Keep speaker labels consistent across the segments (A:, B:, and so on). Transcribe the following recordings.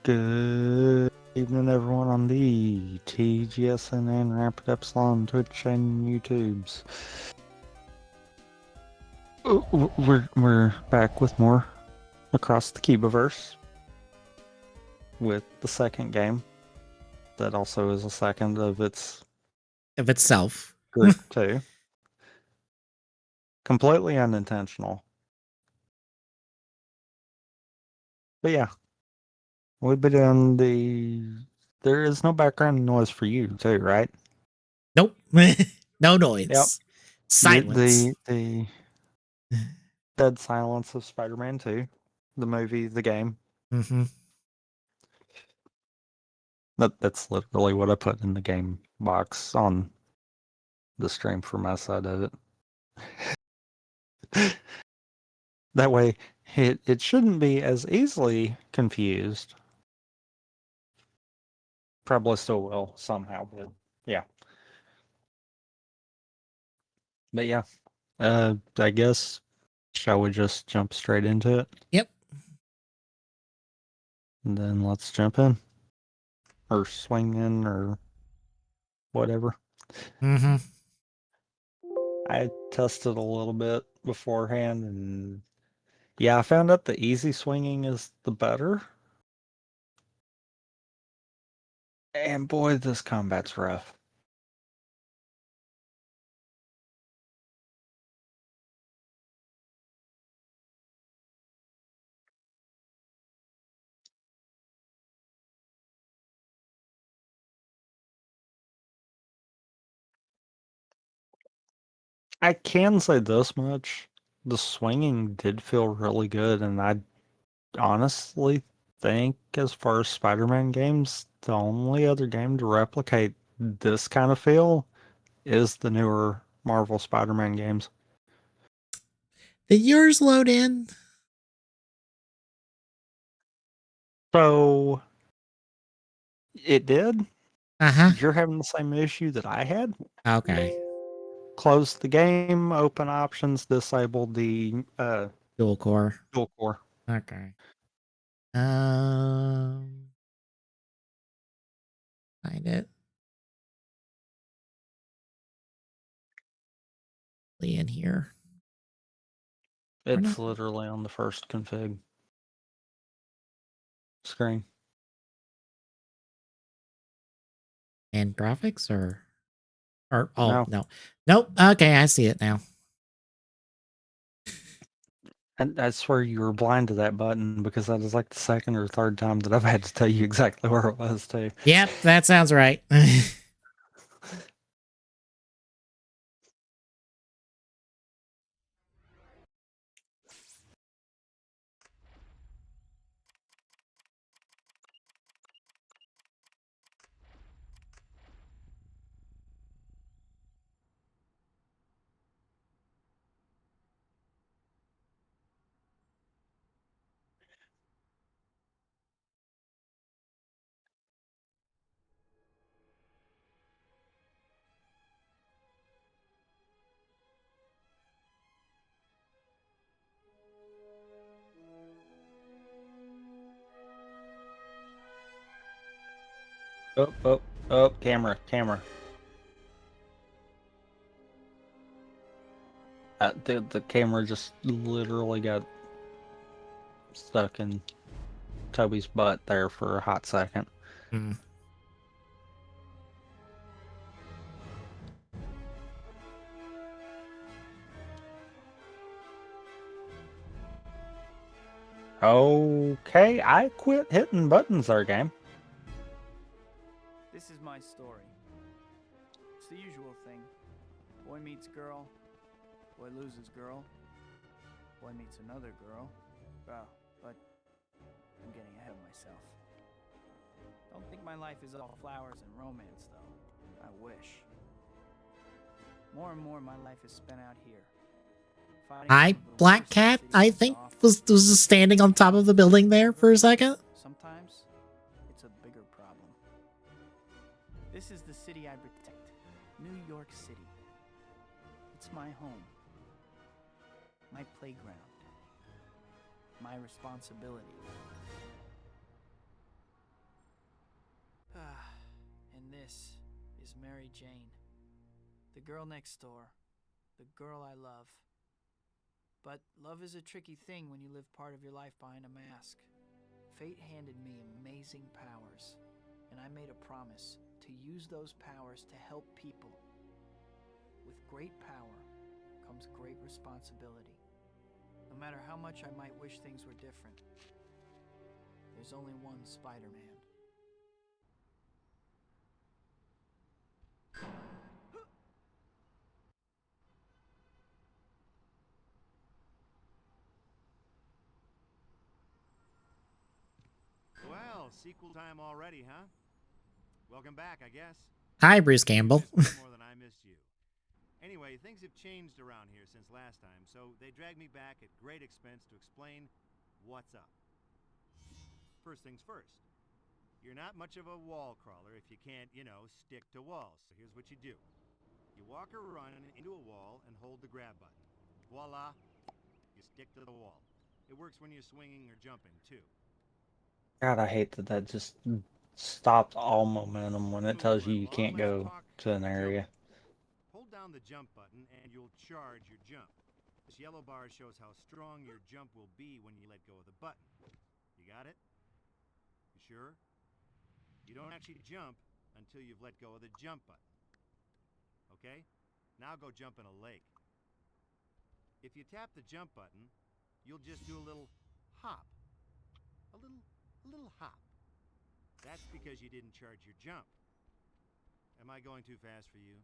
A: Good evening, everyone, on the TGSN and RampantEpsilon Twitch and YouTubes. We're back with more across the Cubiverse with the second game. That also is a second of its
B: itself.
A: group too. Completely unintentional. But yeah, we've been doing the. There is no background noise for you too, right?
B: Nope. No noise.
A: Yep.
B: Silence.
A: The dead silence of Spider-Man 2, the movie, the game.
B: Mm-hmm.
A: That's literally what I put in the game box on the stream for my side of it. That way, it shouldn't be as easily confused. Probably still will somehow, but yeah. But yeah, I guess, shall we just jump straight into it?
B: Yep.
A: And then let's jump in. Or swing in, or whatever.
B: Mm-hmm.
A: I tested a little bit beforehand, and yeah, I found out the easy swinging is the better. And boy, this combat's rough. I can say this much. The swinging did feel really good, and I honestly think, as far as Spider-Man games, the only other game to replicate this kind of feel is the newer Marvel Spider-Man games.
B: Did yours load in?
A: So, it did.
B: Uh-huh.
A: You're having the same issue that I had.
B: Okay.
A: Close the game, open options, disable the
B: Dual core.
A: dual core.
B: Okay. Um Find it. In here. Or
A: It's
B: not.
A: literally on the first config screen.
B: And graphics or oh
A: No.
B: no. Nope. Okay, I see it now.
A: And I swear you were blind to that button, because that is like the second or third time that I've had to tell you exactly where it was too.
B: Yep, that sounds right.
A: Oh, camera. The camera just literally got stuck in Toby's butt there for a hot second.
B: Hmm.
A: Okay, I quit hitting buttons there, game.
C: This is my story. It's the usual thing. Boy meets girl, boy loses girl, boy meets another girl. Oh, but I'm getting ahead of myself. Don't think my life is all flowers and romance, though. I wish. More and more, my life is spent out here.
B: Hi, Black Cat, I think, was standing on top of the building there for a second.
C: Sometimes, it's a bigger problem. This is the city I protect. New York City. It's my home. My playground. My responsibility. this is Mary Jane. The girl next door. The girl I love. But love is a tricky thing when you live part of your life behind a mask. Fate handed me amazing powers, and I made a promise to use those powers to help people. With great power comes great responsibility. No matter how much I might wish things were different, there's only one Spider-Man.
D: Well, sequel time already, huh? Welcome back, I guess.
B: Hi, Bruce Campbell.
D: You missed me more than I missed you. Anyway, things have changed around here since last time, so they dragged me back at great expense to explain what's up. First things first. You're not much of a wall crawler if you can't, stick to walls. So here's what you do. You walk or run into a wall and hold the grab button. Voila! You stick to the wall. It works when you're swinging or jumping, too.
A: God, I hate that that just stops all momentum when it tells you you can't go to an area.
D: Hold down the jump button and you'll charge your jump. This yellow bar shows how strong your jump will be when you let go of the button. You got it? You sure? You don't actually jump until you've let go of the jump button. Okay? Now go jump in a lake. If you tap the jump button, you'll just do a little hop. A little hop. That's because you didn't charge your jump. Am I going too fast for you?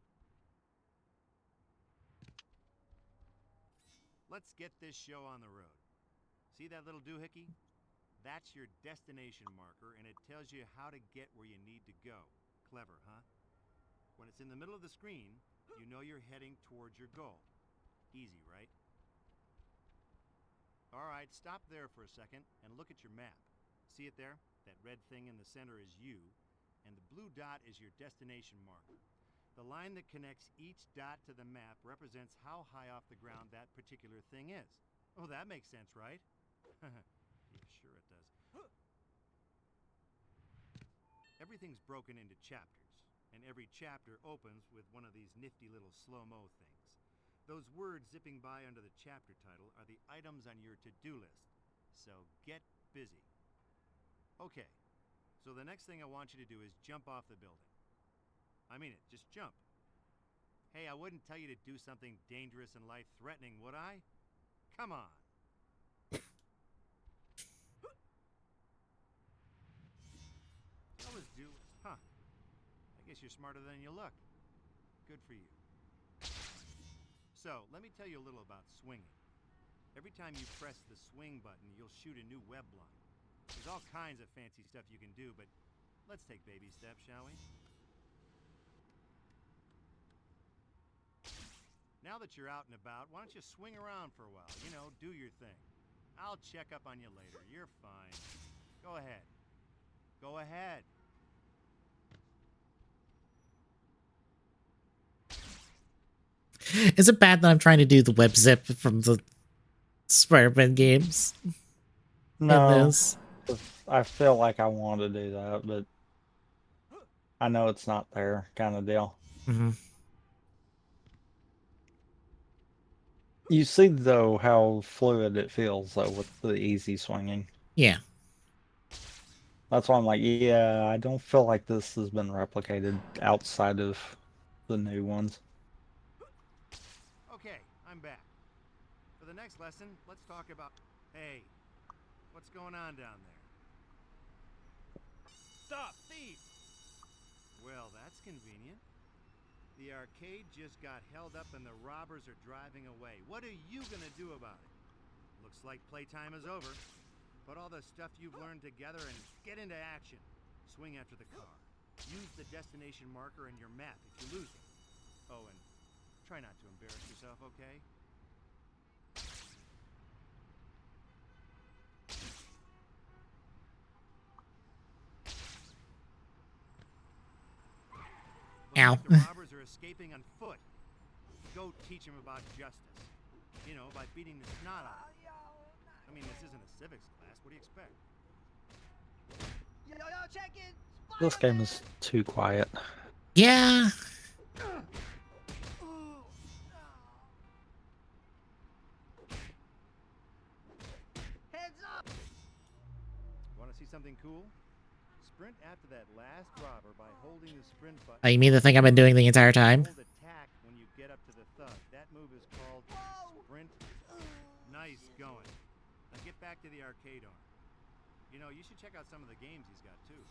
D: Let's get this show on the road. See that little doohickey? That's your destination marker, and it tells you how to get where you need to go. Clever, huh? When it's in the middle of the screen, you know you're heading towards your goal. Easy, right? All right, stop there for a second and look at your map. See it there? That red thing in the center is you, and the blue dot is your destination marker. The line that connects each dot to the map represents how high off the ground that particular thing is. Oh, that makes sense, right? Yeah, sure it does. Everything's broken into chapters, and every chapter opens with one of these nifty little slow-mo things. Those words zipping by under the chapter title are the items on your to-do list. So get busy. Okay, so the next thing I want you to do is jump off the building. I mean it, just jump. Hey, I wouldn't tell you to do something dangerous and life-threatening, would I? Come on. Fellas do, huh? I guess you're smarter than you look. Good for you. So, let me tell you a little about swinging. Every time you press the swing button, you'll shoot a new web line. There's all kinds of fancy stuff you can do, but let's take baby steps, shall we? Now that you're out and about, why don't you swing around for a while? Do your thing. I'll check up on you later. You're fine. Go ahead. Go ahead.
B: Is it bad that I'm trying to do the web zip from the Spider-Man games?
A: No,
B: This?
A: I feel like I want to do that, but I know it's not there, kind of deal.
B: Mm-hmm.
A: You see, though, how fluid it feels, though, with the easy swinging.
B: Yeah.
A: That's why I'm like, yeah, I don't feel like this has been replicated outside of the new ones.
D: Okay, I'm back. For the next lesson, let's talk about... Hey, what's going on down there? Stop, thief! Well, that's convenient. The arcade just got held up and the robbers are driving away. What are you gonna do about it? Looks like playtime is over. Put all the stuff you've learned together and get into action. Swing after the car. Use the destination marker and your map if you lose it. Oh, and try not to embarrass yourself, okay?
B: Ow.
D: Looks like the robbers are escaping on foot. Go teach them about justice. By beating the snot out of them. I mean, this isn't a civics class. What do you expect?
A: This game is too quiet.
B: Yeah.
C: Heads up!
D: Want to see something cool? Sprint after that last robber by holding the sprint button.
B: Oh, you mean the thing I've been doing the entire time?
D: Hold attack when you get up to the thug. That move is called sprint. Nice going. Now get back to the arcade owner. You know, you should check out some of the games he's got too.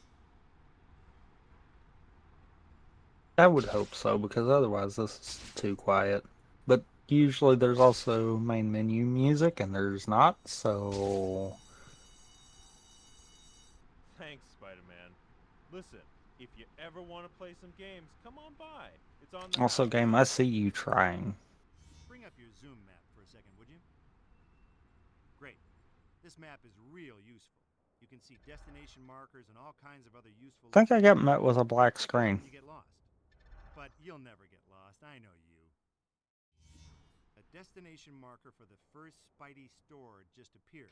A: I would hope so, because otherwise this is too quiet. But usually there's also main menu music, and there's not, so...
E: Thanks, Spider-Man. Listen, if you ever want to play some games, come on by. It's on the
A: Also,
E: house.
A: game, I see you trying.
D: Bring up your zoom map for a second, would you? Great. This map is real useful. You can see destination markers and all kinds of other useful...
A: I think I got met with a black screen.
D: You get lost. But you'll never get lost, I know you. A destination marker for the first Spidey store just appeared.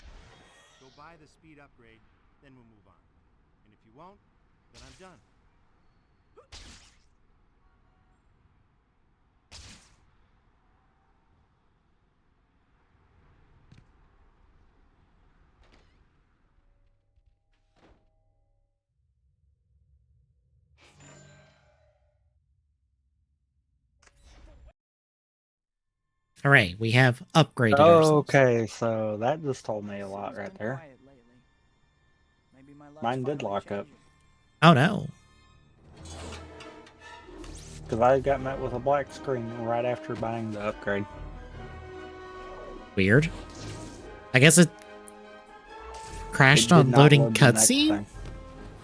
D: Go buy the speed upgrade, then we'll move on. And if you won't, then I'm done.
B: Hooray, we have upgraded ourselves.
A: Okay, so that just told me a lot
C: City's
A: right
C: been
A: there.
C: quiet lately. Maybe my luck's
A: Mine did
C: finally
A: lock up.
C: changing.
B: Oh no.
A: Because I got met with a black screen right after buying the upgrade.
B: Weird. I guess it crashed
A: It did
B: on
A: not
B: loading
A: load the next
B: cutscene?
A: thing.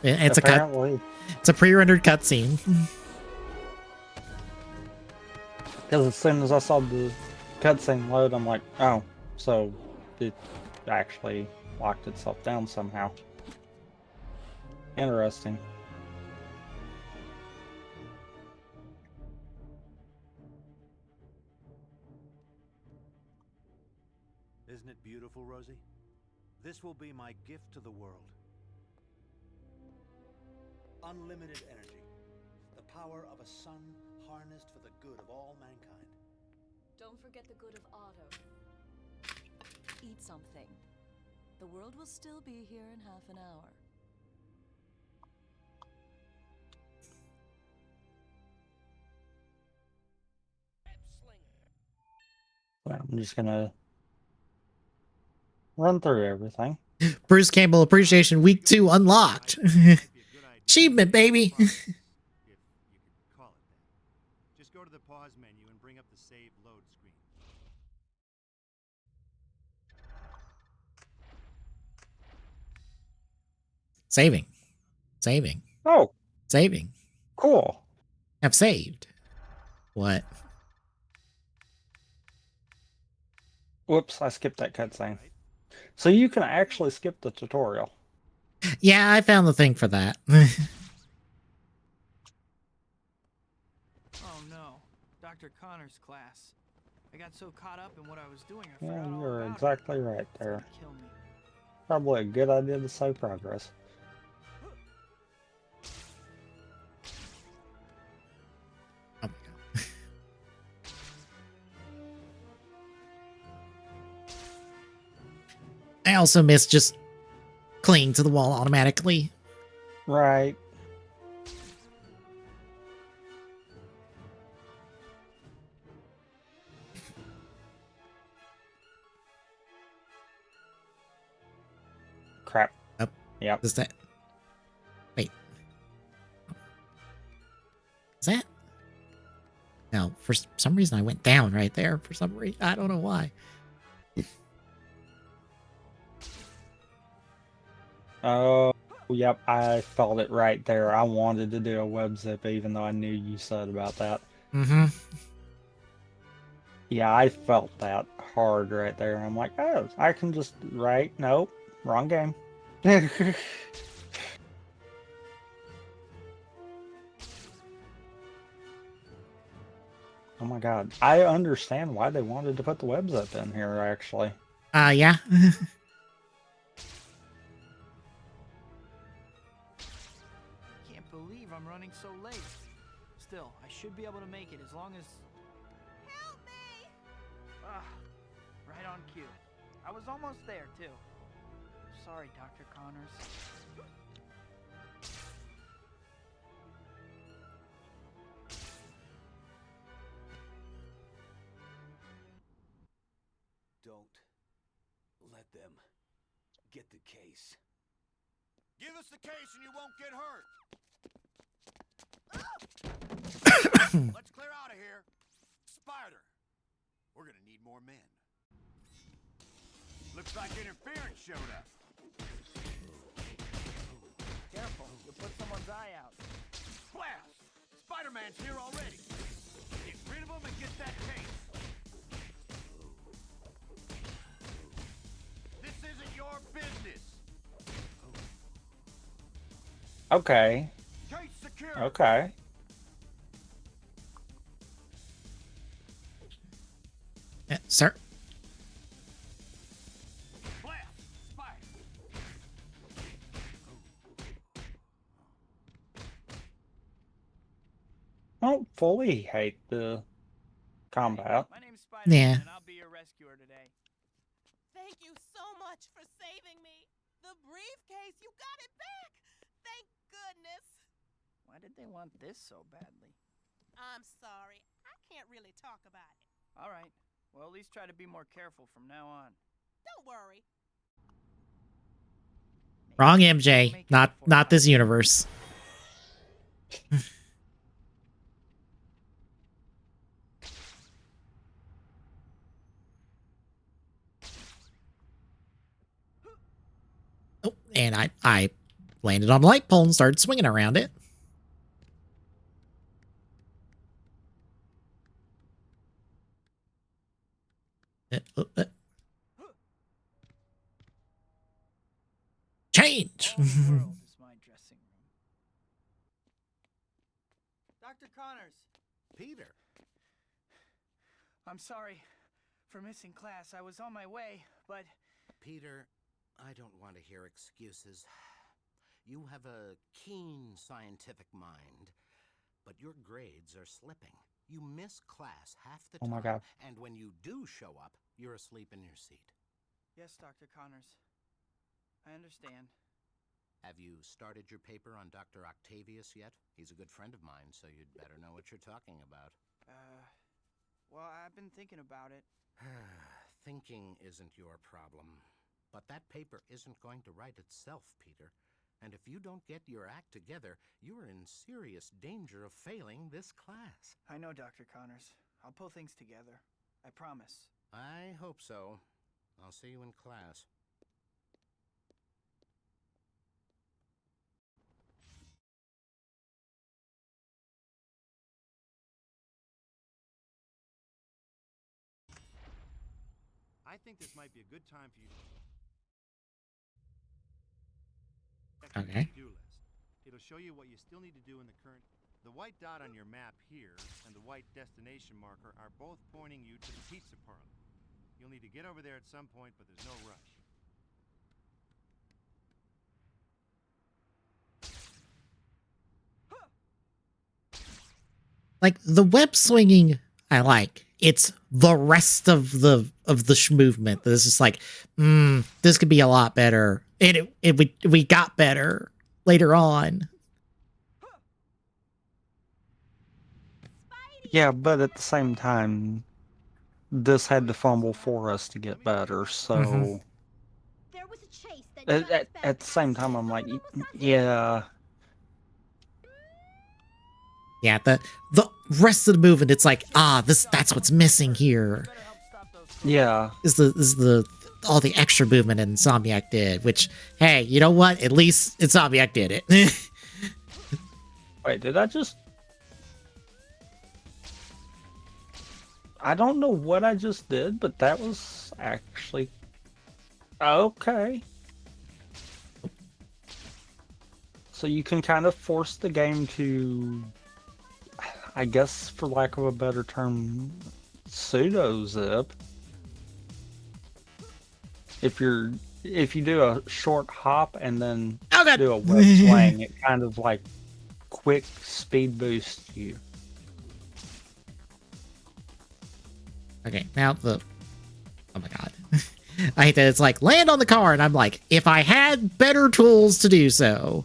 B: It's
A: Apparently,
B: it's a pre-rendered cutscene.
A: because as soon as I saw the cutscene load, I'm like, oh, so it actually locked itself down somehow. Interesting.
F: Isn't it beautiful, Rosie? This will be my gift to the world. Unlimited energy. The power of a sun harnessed for the good of all mankind.
G: Don't forget the good of Otto. Eat something. The world will still be here in half an hour.
A: So I'm just gonna run through everything.
B: Bruce Campbell Appreciation Week 2 unlocked.
D: Might be a good idea
B: Achievement,
D: to
B: baby.
D: pause, if you could call it that. Just go to the pause menu and bring up the save load screen.
B: Saving. Saving.
A: Oh,
B: Saving.
A: cool.
B: Have saved. What?
A: Whoops, I skipped that cutscene. So you can actually skip the tutorial.
B: Yeah, I found the thing for that.
C: Oh no, Dr. Connor's class. I got so caught up in what I was doing, I
A: Yeah,
C: forgot all
A: you're
C: about
A: exactly
C: it.
A: right
C: It's
A: there.
C: gonna kill me.
A: Probably a good idea to save progress.
B: Oh my god. I also miss just clinging to the wall automatically.
A: Right. Crap.
B: Up.
A: Yep.
B: Is that... Wait. Is that... No, for some reason I went down right there. For some reason, I don't know why.
A: Oh, yep. I felt it right there. I wanted to do a web zip even though I knew you said about that.
B: Mm-hmm.
A: Yeah, I felt that hard right there. I'm like, oh, I can just... Right. Nope. Wrong game. Oh my god. I understand why they wanted to put the web zip in here, actually.
B: Yeah.
C: Can't believe I'm running so late. still. I should be able to make it as long as...
H: Help me!
C: Ah, right on cue. I was almost there, too. Sorry, Dr. Connors.
F: Don't let them get the case.
D: Give us the case and you won't get hurt. Let's clear out of here. Spider, we're gonna need more men. Looks like interference showed up.
C: Careful, you'll put someone's eye out.
D: Blast! Spider-Man's here already. Get rid of him and get that case. This isn't your business.
A: Okay.
D: Case secure.
A: Okay.
B: Sir?
D: Blast! Spider!
A: I don't fully hate the combat.
C: My name's Spider-Man,
B: Yeah.
C: and I'll be your rescuer today.
H: Thank you so much for saving me. The briefcase, you got it back. Thank goodness.
C: Why did they want this so badly?
H: I'm sorry. I can't really talk about it.
C: All right. Well, at least try to be more careful from now on.
H: Don't worry.
B: Wrong
C: Maybe I'll
B: MJ.
C: make it
B: Not
C: before
B: not this
C: Friday.
B: universe. Oh, and I landed on a light pole and started swinging around it. Change.
C: All the world is my dressing room. Dr. Connors,
D: Peter.
C: I'm sorry for missing class. I was on my way, but
I: Peter, I don't want to hear excuses. You have a keen scientific mind, but your grades are slipping. You miss class half the
A: Oh
I: time.
A: my God.
I: And when you do show up, you're asleep in your seat.
C: yes, Dr. Connors. I understand.
I: Have you started your paper on Dr. Octavius yet? He's a good friend of mine, so you'd better know what you're talking about.
C: Well, I've been thinking about it.
I: Thinking isn't your problem. But that paper isn't going to write itself, Peter. And if you don't get your act together, you're in serious danger of failing this class.
C: I know, Dr. Connors. I'll pull things together. I promise.
I: I hope so. I'll see you in class.
D: I think this might be a good time for you to check
B: Okay.
D: your to-do list. It'll show you what you still need to do in the current... The white dot on your map here and the white destination marker are both pointing you to the pizza parlor. You'll need to get over there at some point, but there's no rush.
B: Like the web swinging, I like. It's the rest of the movement. This is like, this could be a lot better. We got better later on.
A: Yeah, but at the same time, this had to fumble for us to get better. So
H: There was a chase that
A: at the same time, I'm like, yeah,
B: Yeah, the rest of the movement, it's like, that's what's missing here.
C: Better help stop those
A: yeah.
B: Is the all the extra movement Insomniac did, which, hey, you know what? At least Insomniac did it.
A: Wait, did I just? I don't know what I just did, but that was actually okay. So you can kind of force the game to, I guess, for lack of a better term, pseudo zip. If you do a short hop and then
B: Oh, God.
A: do a web swing, it kind of like quick speed boosts you.
B: Okay, now the... Oh my god. I hate that it's like, land on the car, and I'm like, if I had better tools to do so.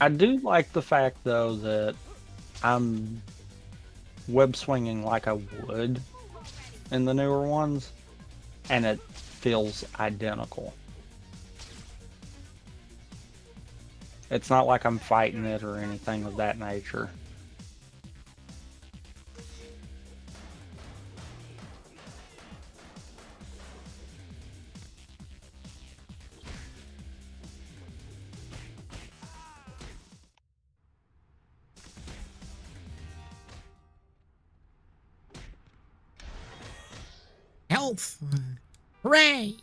A: I do like the fact, though, that I'm web swinging like I would in the newer ones, and it feels identical. It's not like I'm fighting it or anything of that nature.
B: Health! Hooray!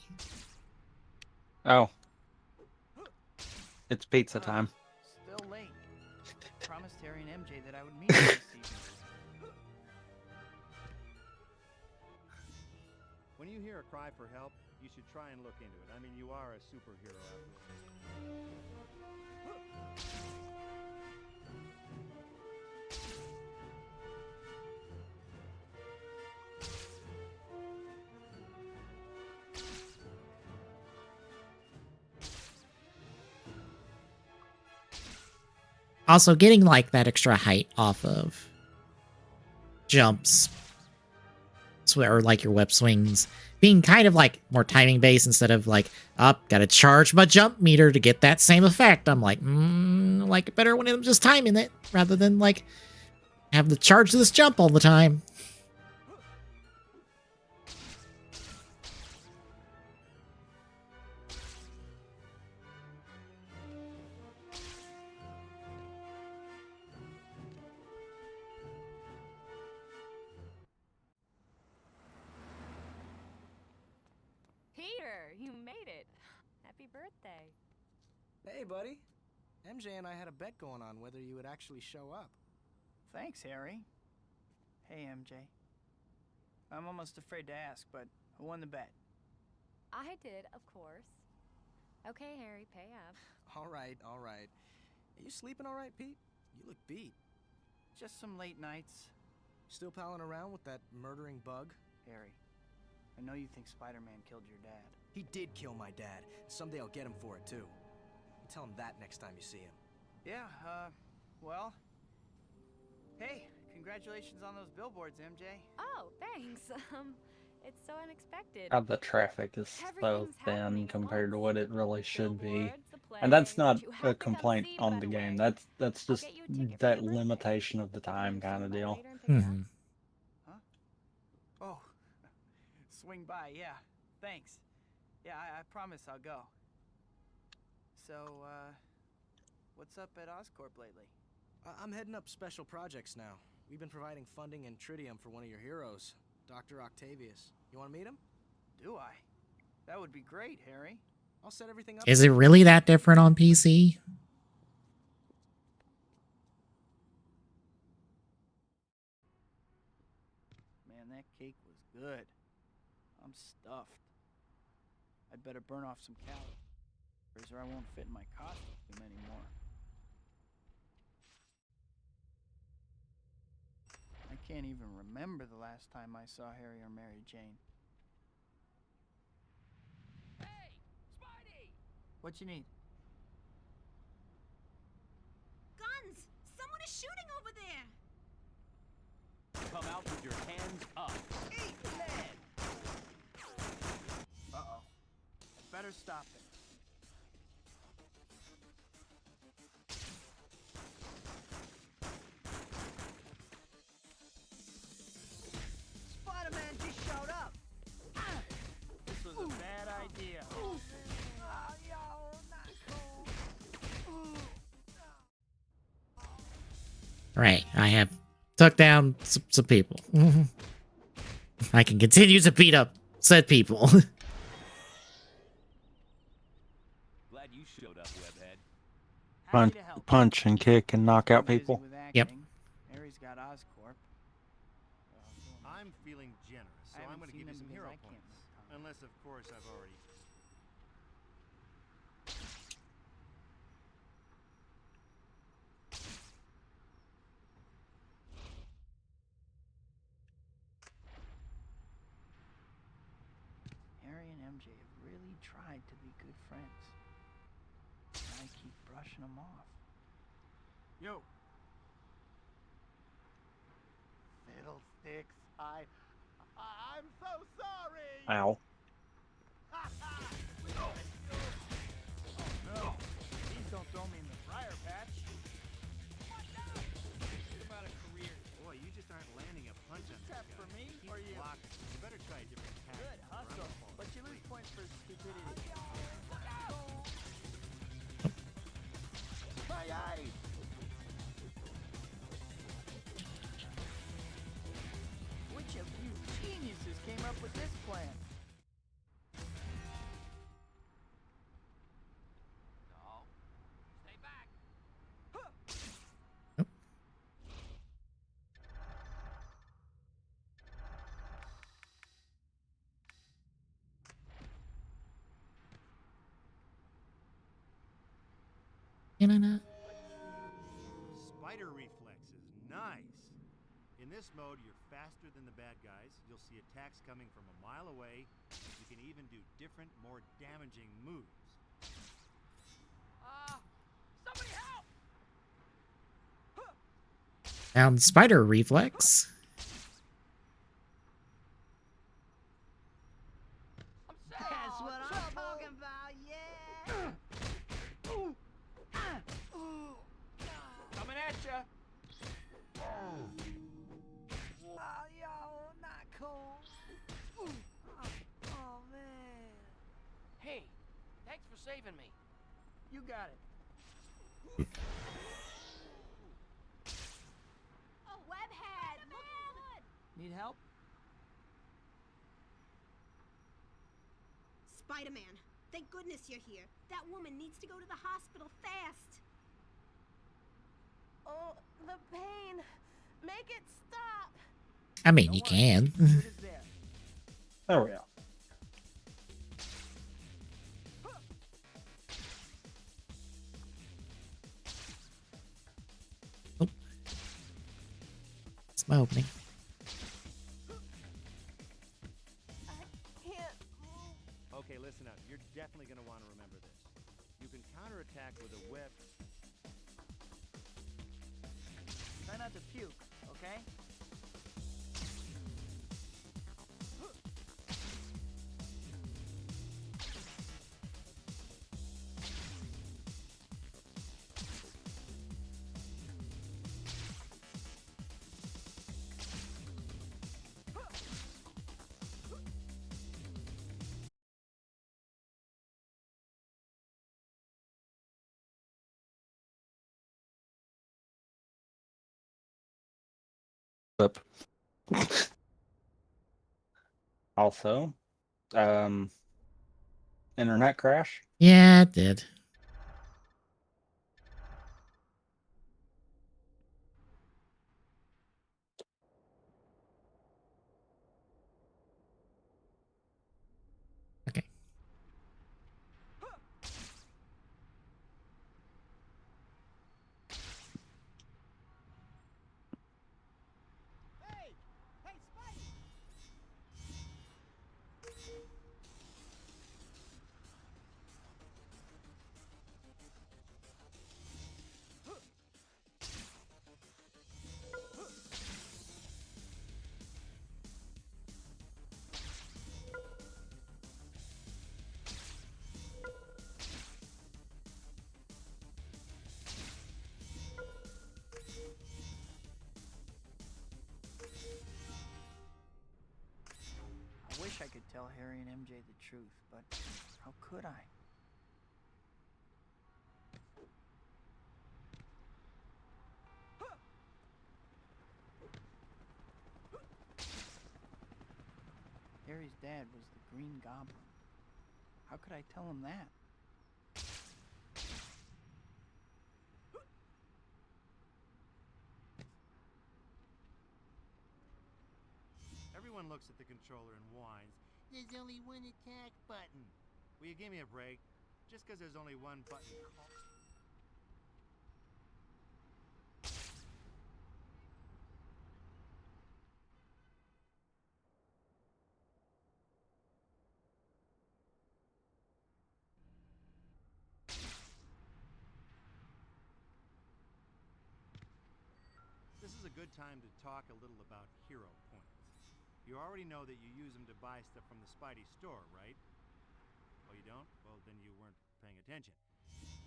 A: Oh. It's pizza time.
C: Still late. Promised Harry and MJ that I would meet them this evening.
D: When you hear a cry for help, you should try and look into it. I mean, you are a superhero after all.
B: Also, getting like that extra height off of jumps, or like your web swings, being kind of like more timing based instead of like, up, gotta charge my jump meter to get that same effect. I'm like, like it better when I'm just timing it rather than like have to charge this jump all the time.
J: Peter, you made it. Happy birthday.
K: Hey, buddy. MJ and I had a bet going on whether you would actually show up.
C: Thanks, Harry. Hey, MJ. I'm almost afraid to ask, but who won the bet?
J: I did, of course. Okay, Harry, pay up.
K: All right, all right. Are you sleeping all right, Pete? You look beat.
C: Just some late nights.
K: Still palling around with that murdering bug?
C: Harry, I know you think Spider-Man killed your dad.
K: He did kill my dad. Someday I'll get him for it, too. You tell him that next time you see him.
C: Yeah, well... Hey, congratulations on those billboards, MJ.
J: Oh, thanks. It's so unexpected.
A: God, the traffic is so
J: Everything's
A: thin
J: happening at
A: compared to
J: once.
A: what it really should be.
J: Billboards, the
A: And that's
J: play,
A: not
J: which you
A: a
J: have to come
A: complaint
J: see,
A: on
J: by
A: the
J: the
A: game.
J: way.
A: That's
J: I'll
A: just
J: get you a ticket for
A: that
J: your birthday.
A: limitation of the time kind of
J: Swing by
A: deal.
J: later and pick it up.
C: Huh? Oh, swing by, yeah. Thanks. Yeah, I promise I'll go. So, what's up at Oscorp lately?
K: I'm heading up special projects now. We've been providing funding and tritium for one of your heroes, Dr. Octavius. You want to meet him?
C: Do I? That would be great, Harry.
K: I'll set everything up.
B: Is it really that different on PC?
C: Man, that cake was good. I'm stuffed. I'd better burn off some calories or I won't fit in my costume anymore. I can't even remember the last time I saw Harry or Mary Jane. Hey, Spidey! What you need?
H: Guns! Someone is shooting over there!
L: Come out with your hands up.
C: Eat lead! Uh-oh. Better stop it. Spider-Man just showed up! This was a bad idea.
B: Right, I have took down some people. I can continue to beat up said people.
L: Glad you showed up, Webhead.
A: Punch, punch and kick and knock out people.
B: Yep.
C: Harry's got Oscorp.
D: I'm feeling generous, so I'm going to give you some hero points. Unless, of course, I've already...
C: tried to be good friends. And I keep brushing them off.
K: Yo.
D: Fiddlesticks, I'm so sorry!
A: Ow.
C: No, please don't throw me in the briar patch.
K: What about a career?
D: Boy, you just aren't landing a punch on
C: Tap
D: this
C: for
D: guy.
C: me
D: Keep
C: or you?
D: blocking. You better try a different tactic.
C: Good hustle, but you lose points for stupidity. My eyes! Which of you geniuses came up with this plan?
L: No. Stay back.
B: Can I not?
D: Spider reflex is nice. In this mode, you're faster than the bad guys. You'll see attacks coming from a mile away. You can even do different, more damaging moves.
L: Somebody help!
B: Found spider reflex.
C: That's what I'm talking about, yeah!
L: Coming at ya!
C: Oh, yo, not cool. Oh, man.
L: Hey, thanks for saving me.
C: You got it.
J: A webhead! Look!
C: Need help?
M: Spider-Man, thank goodness you're here. That woman needs to go to the hospital fast.
H: Oh, the pain. Make it stop.
B: I mean, you can.
C: Good as there.
A: There we go.
B: It's my opening.
H: I can't move.
D: Okay, listen up. You're definitely going to want to remember this. You can counterattack with a web.
C: Try not to puke, okay?
A: Up. Also, internet crash.
B: Yeah, it did. Okay.
K: Hey! Hey, Spidey!
C: I wish I could tell Harry and MJ the truth, but how could I? Harry's dad was the Green Goblin. How could I tell him that?
D: Everyone looks at the controller and whines. There's only one attack button. Will you give me a break? Just because there's only one button. good time to talk a little about hero points. You already know that you use them to buy stuff from the Spidey store, right? Oh, you don't? Well, then you weren't paying attention.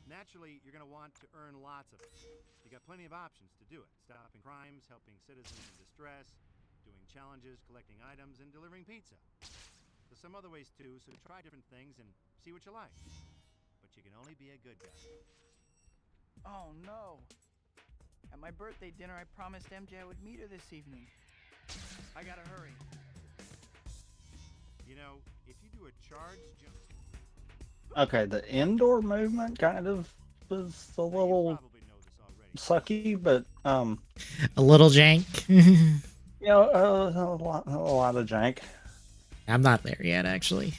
D: Naturally, you're going to want to earn lots of it. You got plenty of options to do it. Stopping crimes, helping citizens in distress, doing challenges, collecting items, and delivering pizza. There's some other ways too, so try different things and see what you like. But you can only be a good guy.
C: Oh no! At my birthday dinner, I promised MJ I would meet her this evening. I gotta hurry.
D: You know, if you do a charge jump...
A: Okay, the indoor movement kind of was a little sucky, but
B: A little jank.
A: you know, a lot of jank.
B: I'm not there yet, actually.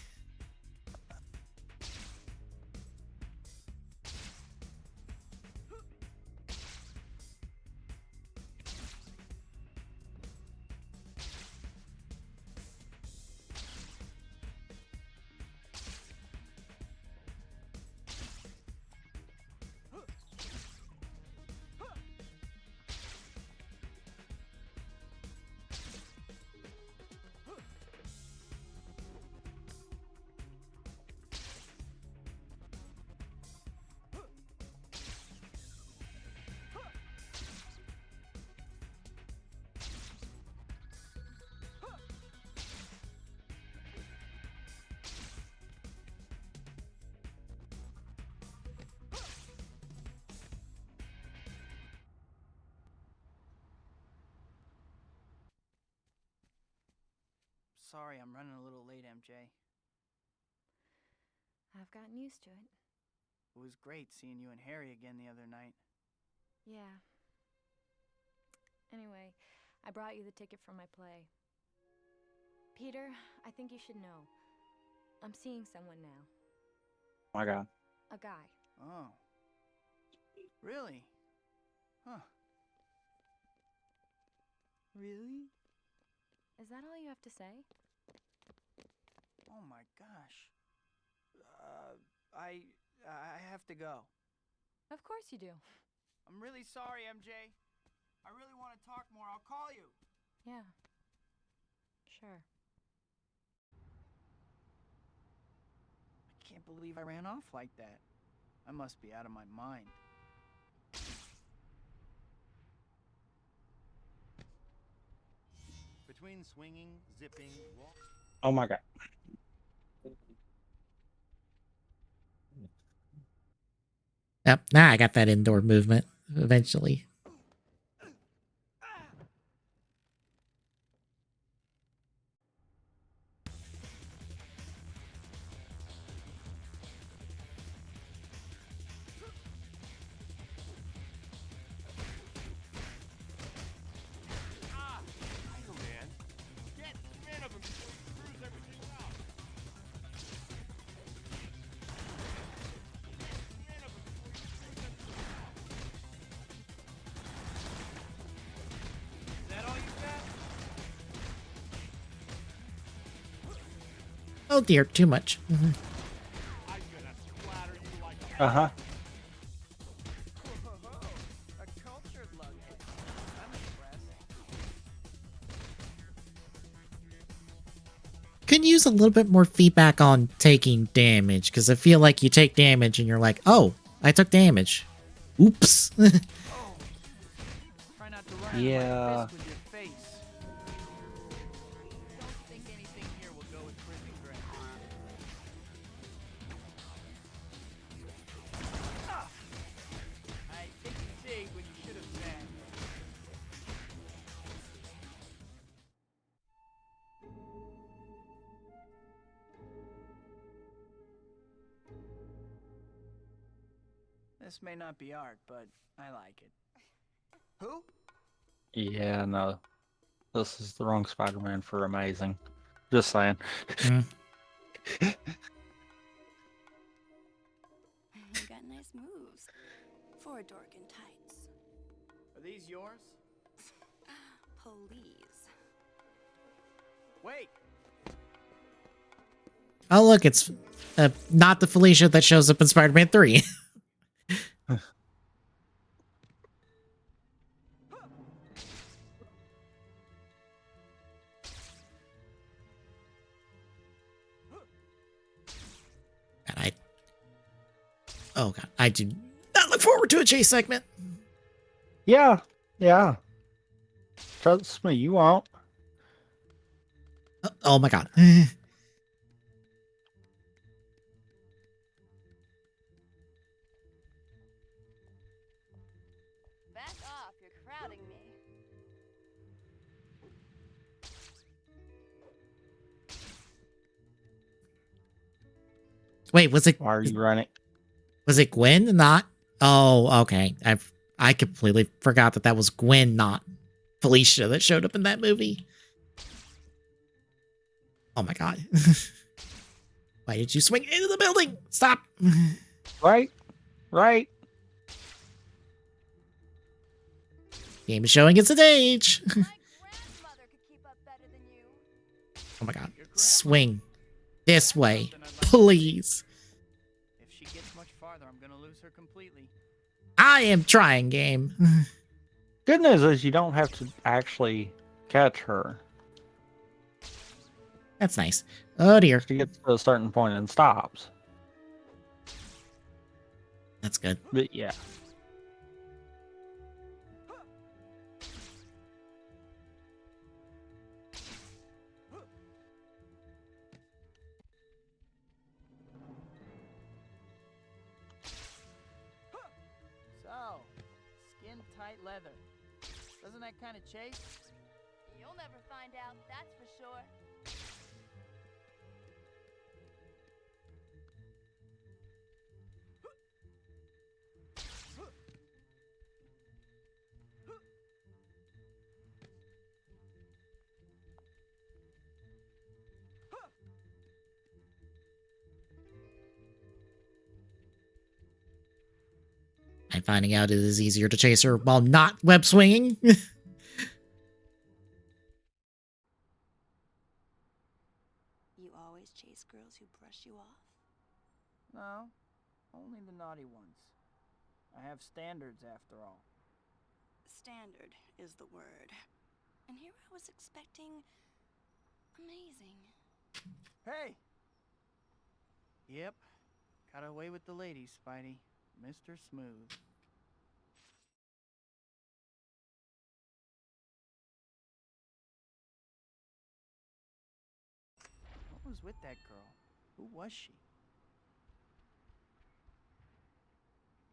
C: Sorry, I'm running a little late, MJ.
J: I've gotten used to it.
C: It was great seeing you and Harry again the other night.
J: Yeah. Anyway, I brought you the ticket for my play. Peter, I think you should know. I'm seeing someone now.
A: Oh my God.
J: A guy.
C: Oh. Really? Huh. Really?
J: Is that all you have to say?
C: Oh my gosh. I have to go.
J: Of course you do.
C: I'm really sorry, MJ. I really want to talk more. I'll call you.
J: Yeah. Sure.
C: I can't believe I ran off like that. I must be out of my mind.
D: Between swinging, zipping, walk...
A: Oh my God.
B: Yep, now I got that indoor movement eventually.
E: Spider-Man, get rid of him before he screws everything up.
C: Is that all you got?
B: Oh dear, too much.
E: I'm gonna splatter you like a...
A: Uh-huh.
C: A cultured lug. I'm impressed.
B: Could use a little bit more feedback on taking damage, because I feel like you take damage and you're like, oh, I took damage. Oops.
C: Try not to run
A: Yeah.
C: into my fist with your face. Don't think anything here will go with prison grace. Ah! I think you dig when you should have said. This may not be art, but I like it. Who?
A: Yeah, no. This is the wrong Spider-Man for amazing. Just saying.
B: Mm.
N: You got nice moves for a dork in tights.
C: Are these yours?
N: Please.
C: Wait!
B: Oh, look, it's not the Felicia that shows up in Spider-Man 3. Oh god, I do not look forward to a chase segment.
A: Yeah, yeah. Trust me, you won't.
B: Oh my god.
N: Back off, you're crowding me.
B: Wait, was it?
A: Why are you running?
B: Was it Gwen? Not. Oh, okay. I completely forgot that was Gwen, not Felicia, that showed up in that movie. Oh my god. Why did you swing into the building? Stop.
A: Right, right.
B: Game is showing its age.
N: My grandmother could keep up better than you.
B: Oh my god. Swing this way, please.
C: If she gets much farther, I'm gonna lose her completely.
B: I am trying, game.
A: Good news is you don't have to actually catch her.
B: That's nice. Oh dear.
A: She gets to a certain point and stops.
B: That's good.
A: But yeah.
C: So, skin tight leather. Doesn't that kind of chase?
N: You'll never find out, that's for sure.
B: I'm finding out it is easier to chase her while not web swinging.
N: You always chase girls who brush you off?
C: No, only the naughty ones. I have standards after all.
N: Standard is the word. And here I was expecting amazing.
C: Hey! Yep, got away with the ladies, Spidey. Mr. Smooth. What was with that girl? Who was she?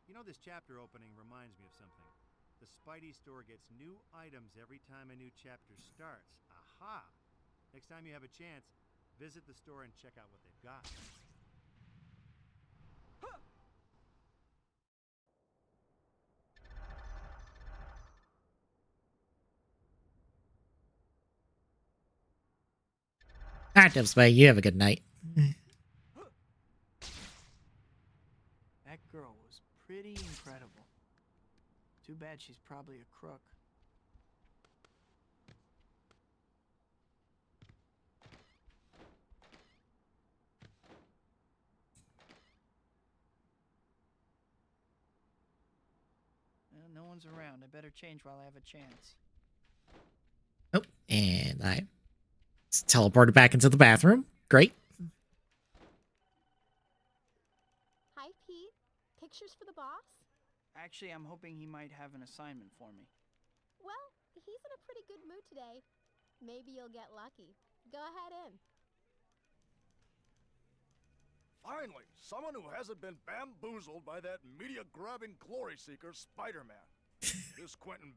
D: You know, this chapter opening reminds me of something. The Spidey store gets new items every time a new chapter starts. Aha! Next time you have a chance, visit the store and check out what they've got.
B: Active Spy, you have a good night.
C: That girl was pretty incredible. Too bad she's probably a crook. Well, no one's around. I better change while I have a chance.
B: Oh, and I teleported back into the bathroom. Great.
M: Hi, Pete. Pictures for the boss?
C: Actually, I'm hoping he might have an assignment for me.
M: Well, he's in a pretty good mood today. Maybe you'll get lucky. Go ahead in.
O: Finally, someone who hasn't been bamboozled by that media-grabbing glory seeker, Spider-Man. This Quentin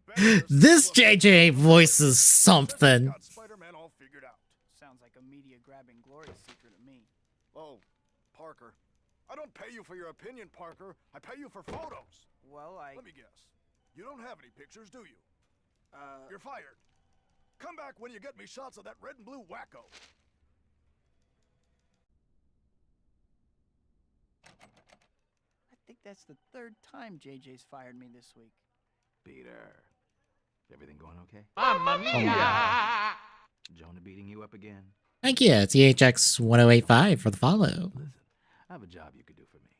B: This JJ voice is something.
O: got Spider-Man all figured out.
C: Sounds like a media-grabbing glory seeker to me.
O: Oh, Parker. I don't pay you for your opinion, Parker. I pay you for photos.
C: Well,
O: Let me guess. You don't have any pictures, do you? You're fired. Come back when you get me shots of that red and blue wacko.
C: I think that's the third time JJ's fired me this week.
L: Peter, everything going okay?
A: Oh, yeah.
L: Jonah beating you up again?
B: Thank you, THX1085 for the follow.
L: Listen, I have a job you could do for me.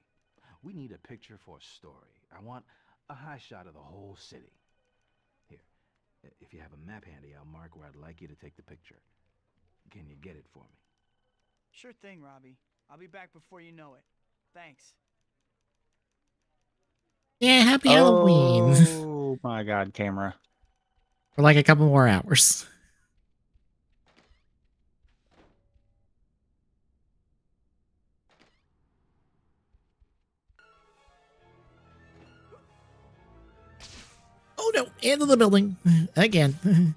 L: We need a picture for a story. I want a high shot of the whole city. Here, if you have a map handy, I'll mark where I'd like you to take the picture. Can you get it for me?
C: Sure thing, Robbie. I'll be back before you know it. Thanks.
B: Happy Halloween.
A: Oh my god, camera.
B: For like a couple more hours. Oh no, into the building. Again.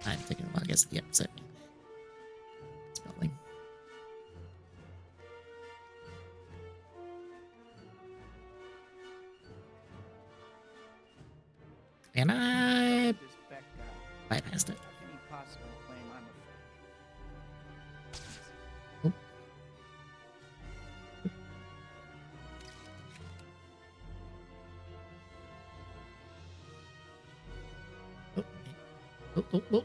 B: I'm thinking, well, I guess the episode. Spelling. And I
C: This Beck guy.
B: bypassed it.
C: Any possible claim, I'm afraid.
B: Oh. Oh.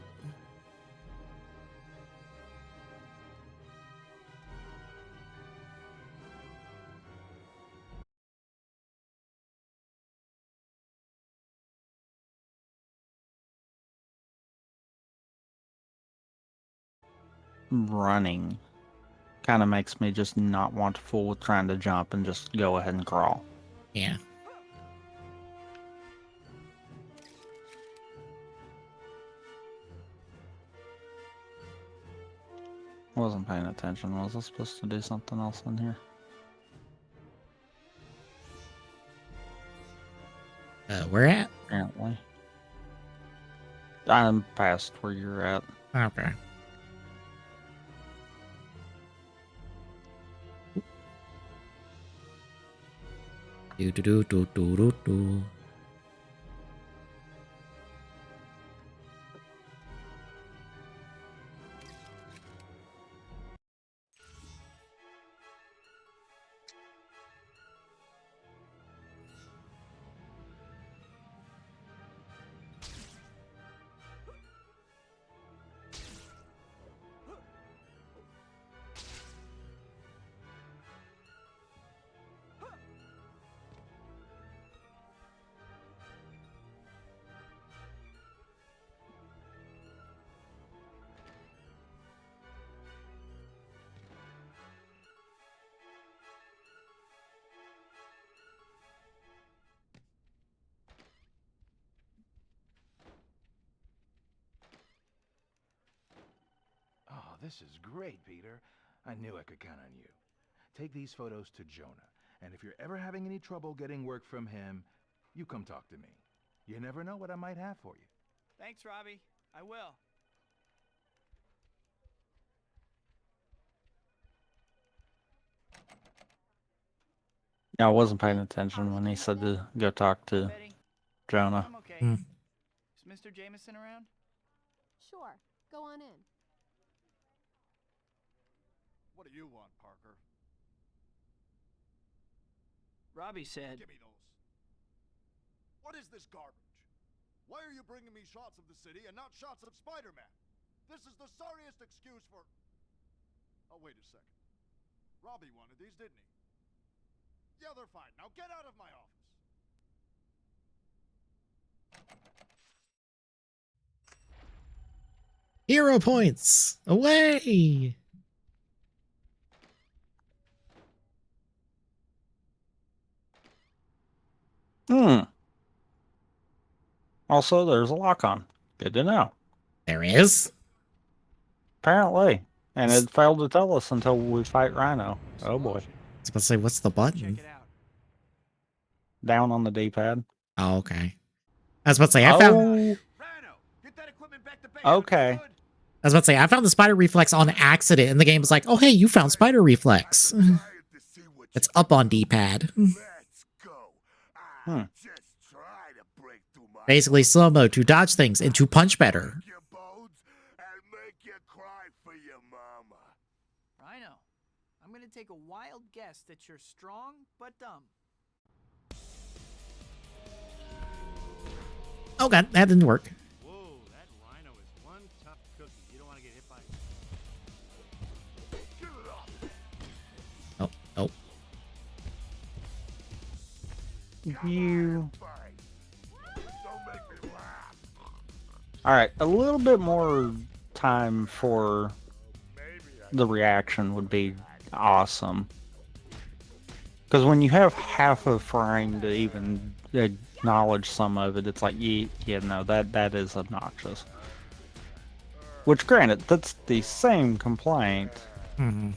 A: Running kind of makes me just not want to fool with trying to jump and just go ahead and crawl.
B: Yeah.
A: Wasn't paying attention. Was I supposed to do something else in here?
B: Where at?
A: Apparently. I'm past where you're at.
B: Okay. Do.
L: Oh, this is great, Peter. I knew I could count on you. Take these photos to Jonah, and if you're ever having any trouble getting work from him, you come talk to me. You never know what I might have for you.
C: Thanks, Robbie. I will.
A: Yeah, I wasn't paying attention when he said to go talk to Jonah.
C: I'm okay.
B: Hmm.
C: Is Mr. Jameson around?
M: Sure. Go on in.
O: What do you want, Parker?
C: Robbie said.
O: Give me those. What is this garbage? Why are you bringing me shots of the city and not shots of Spider-Man? This is the sorriest excuse for... Oh, wait a second. Robbie wanted these, didn't he? Yeah, they're fine. Now get out of my office.
B: Hero points. Away.
A: Also, there's a lock-on. Good to know.
B: There is?
A: Apparently. And it failed to tell us until we fight Rhino. Oh boy.
B: I was about to say, what's the button?
A: Down on the D-pad.
B: Oh, okay. I was about to say, I found
A: Okay.
B: I found the spider reflex on accident, and the game was like, oh, hey, you found spider reflex. It's up on D-pad. Basically, slow-mo to dodge things and to punch better.
C: Rhino, I'm gonna take a wild guess that you're strong but dumb.
B: Oh god, that didn't work.
D: Whoa, that Rhino is one tough cookie. You don't want to get hit by it.
B: Oh.
A: You. Alright, a little bit more time for the reaction would be awesome. Because when you have half a frame to even acknowledge some of it, it's like, yeah, no, that is obnoxious. Which, granted, that's the same complaint.
B: Mm-hmm.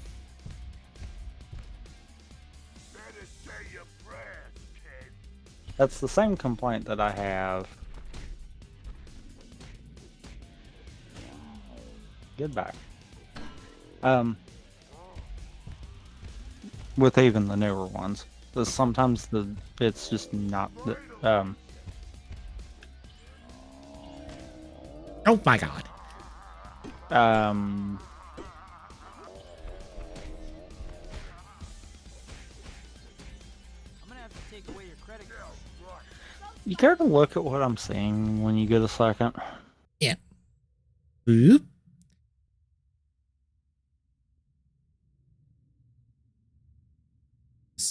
A: That's the same complaint that I have. Goodbye. With even the newer ones, sometimes it's just not the
B: Oh my god.
A: You care to look at what I'm seeing when you get a second?
B: Yeah. Oop.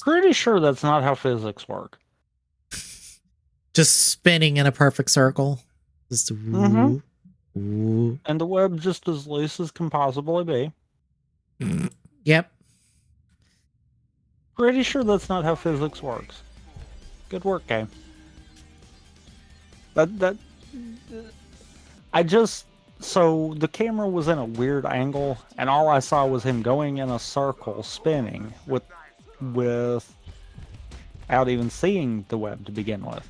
A: Pretty sure that's not how physics work.
B: Just spinning in a perfect circle. Just
A: Mm-hmm.
B: Ooh.
A: And the web just as loose as can possibly be.
B: Yep.
A: Pretty sure that's not how physics works. Good work, game. So the camera was in a weird angle, and all I saw was him going in a circle, spinning, without even seeing the web to begin with.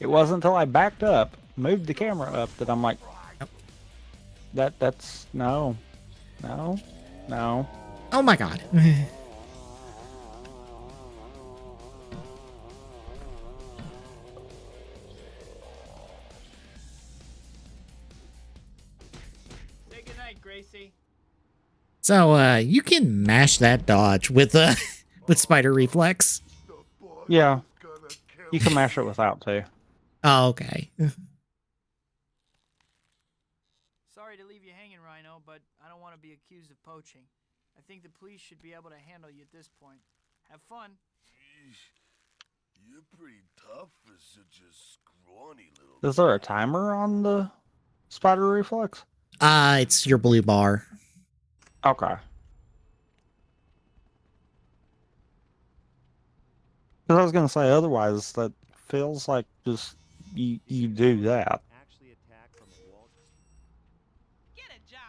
A: It wasn't until I backed up, moved the camera up, that I'm like, that's no.
B: Oh my god.
C: Say goodnight, Gracie.
B: So you can mash that dodge with with spider reflex.
A: Yeah. You can mash it without too.
B: Oh, okay.
C: Sorry to leave you hanging, Rhino, but I don't want to be accused of poaching. I think the police should be able to handle you at this point. Have fun.
O: You're pretty tough for such a scrawny little.
A: Is there a timer on the spider reflex?
B: It's your blue bar.
A: Okay. Because I was gonna say, otherwise that feels like just you do that.
H: Get a job.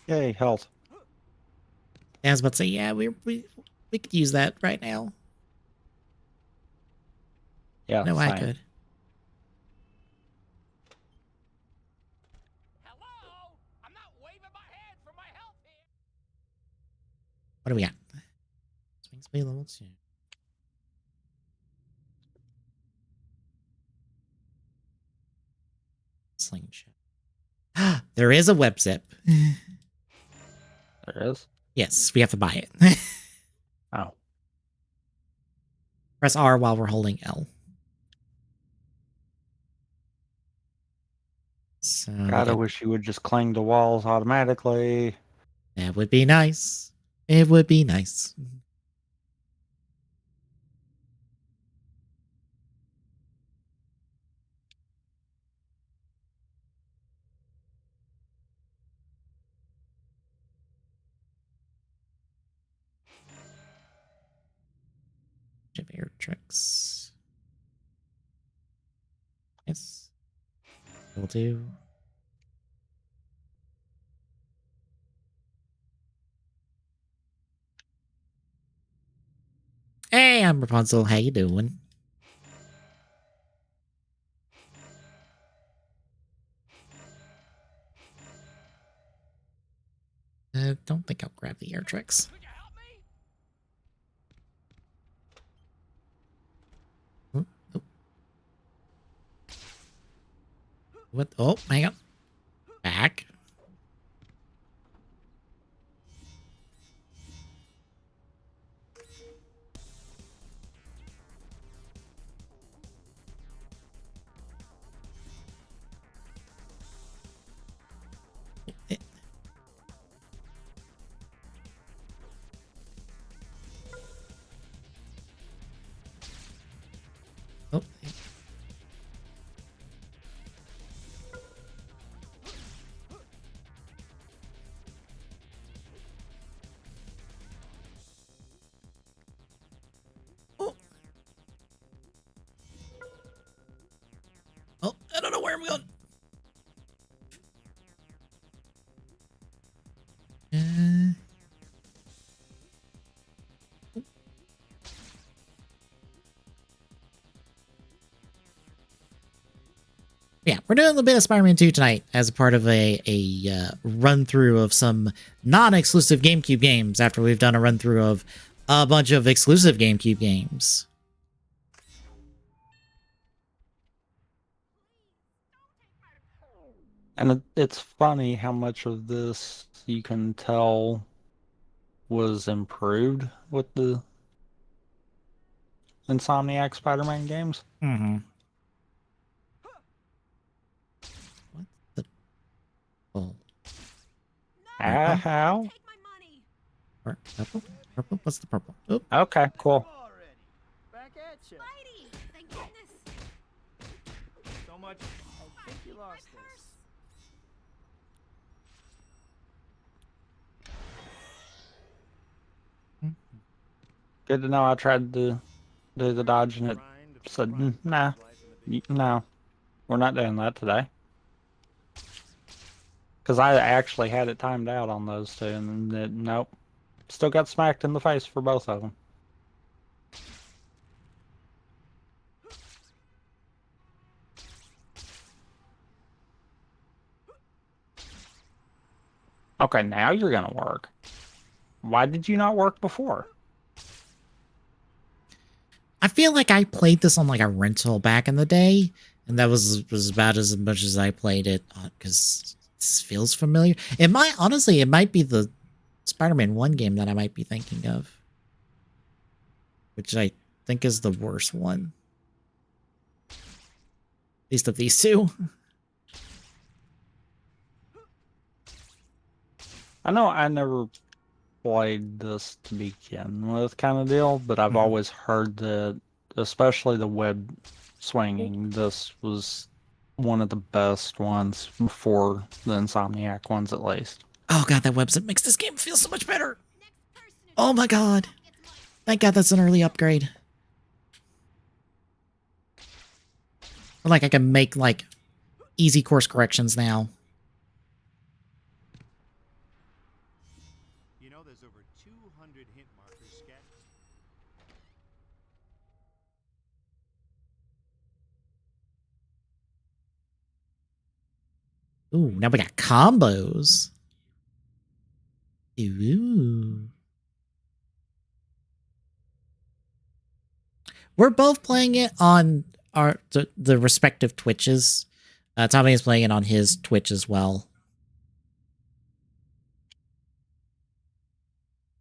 A: Yay, health.
B: I was about to say, yeah, we could use that right now.
A: Yeah,
B: no, I
A: same.
B: could.
H: Hello? I'm not waving my hand for my help here.
B: What do we got? Swing speed level 2. Slingshot. There is a web zip.
A: There is?
B: Yes, we have to buy it.
A: Oh.
B: Press R while we're holding L. So
A: God, I wish you would just cling to walls automatically.
B: that would be nice. It would be nice. Air tricks. Yes. Will do. Hey, I'm Rapunzel. How you doing? Don't think I'll grab the air tricks. Oh, oh. What? Oh, hang on. Back. am we going? Yeah, we're doing a little bit of Spider-Man 2 tonight as a part of a run through of some non-exclusive GameCube games after we've done a run through of a bunch of exclusive GameCube games.
A: And it's funny how much of this you can tell was improved with the Insomniac Spider-Man games.
B: Mm-hmm. What the? Oh.
A: How?
B: Purple? Purple? What's the purple? Oop.
A: Okay, cool.
C: Back at you.
H: Spidey! Thank goodness!
C: So much. I think you lost this.
A: Good to know. I tried to do the dodge and it said, nah, no, we're not doing that today. Because I actually had it timed out on those two, and nope. Still got smacked in the face for both of them. Okay, now you're gonna work. Why did you not work before?
B: I feel like I played this on like a rental back in the day, and that was about as much as I played it because this feels familiar. It might be the Spider-Man 1 game that I might be thinking of, which I think is the worst one. At least of these two.
A: I know I never played this to begin with kind of deal, but I've always heard that, especially the web swinging, this was one of the best ones before the Insomniac ones, at least.
B: Oh god, that website makes this game feel so much better. Oh my god. Thank god that's an early upgrade. Like I can make like easy course corrections now.
D: You know, there's over 200 hint markers scattered.
B: Ooh, now we got combos. Ooh. We're both playing it on the respective Twitches. Tommy is playing it on his Twitch as well.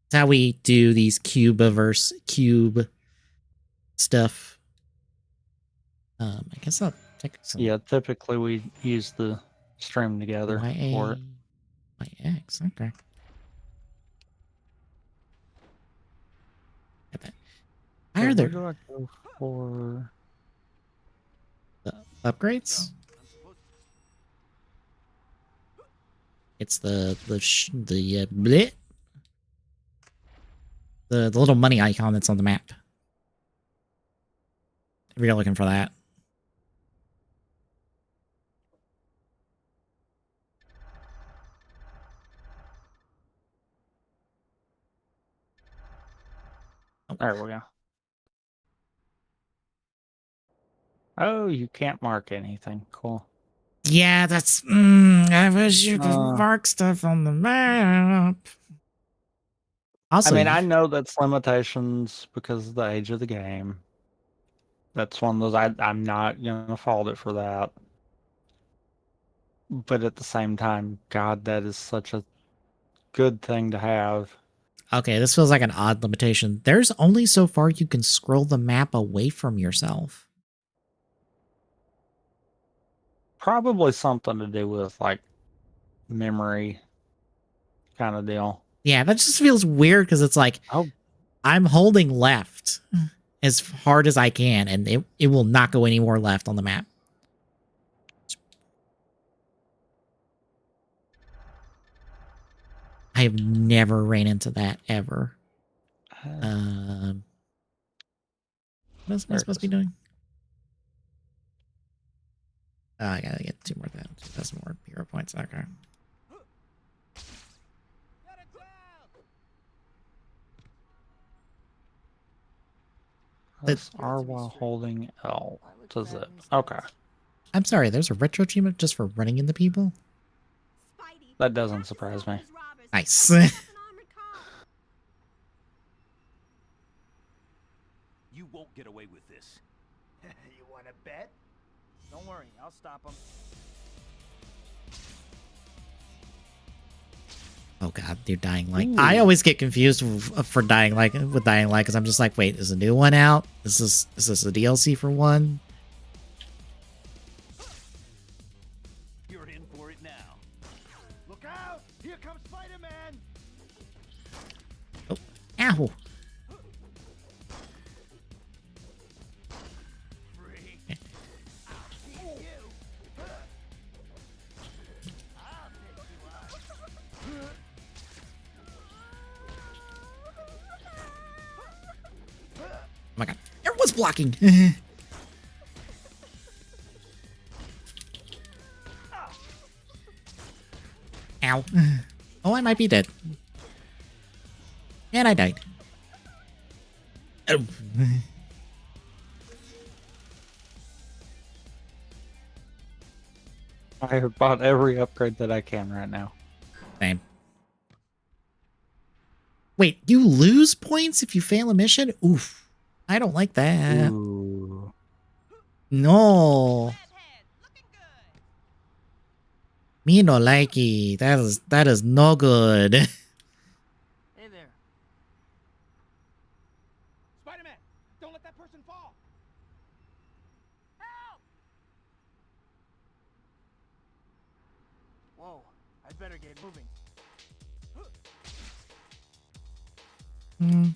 B: That's how we do these Cubiverse cube stuff. I guess I'll take some.
A: Yeah, typically we use the stream together for it.
B: YX, okay. Get that. Why are there?
A: Where do I go for
B: The upgrades? It's the bleh. The little money icon that's on the map. If you're looking for that.
A: There we go. Oh, you can't mark anything. Cool.
B: Yeah, that's. I wish you could mark stuff on the map. Also,
A: I mean, I know that's limitations because of the age of the game. That's one of those I'm not gonna fault it for that. But at the same time, God, that is such a good thing to have.
B: Okay, this feels like an odd limitation. There's only so far you can scroll the map away from yourself.
A: Probably something to do with like memory kind of deal.
B: Yeah, that just feels weird because it's like I'm holding left as hard as I can, and it will not go any more left on the map. I have never ran into that ever. What else am I supposed to be doing? I gotta get 2 more than 2,000 more hero points. Okay.
A: Press R while holding L. To zip. Okay.
B: I'm sorry, there's a retro achievement just for running into people?
A: That doesn't surprise me.
B: Nice.
P: You won't get away with this.
C: You want to bet? Don't worry, I'll stop him.
B: Oh god, dude, Dying Light. I always get confused for Dying Light with Dying Light because I'm just like, wait, is a new one out? Is this a DLC for one?
P: You're in for it now.
C: Look out! Here comes Spider-Man!
B: Oh, ow! Oh my god, everyone's blocking! Ow. Oh, I might be dead. And I died. Oh.
A: I have bought every upgrade that I can right now.
B: Same. Wait, you lose points if you fail a mission? Oof. I don't like that.
A: Ooh.
B: No. Me no likey. That is no good.
C: Hey there.
P: Spider-Man, don't let that person fall.
C: Help! Whoa, I'd better get moving.
B: Hmm.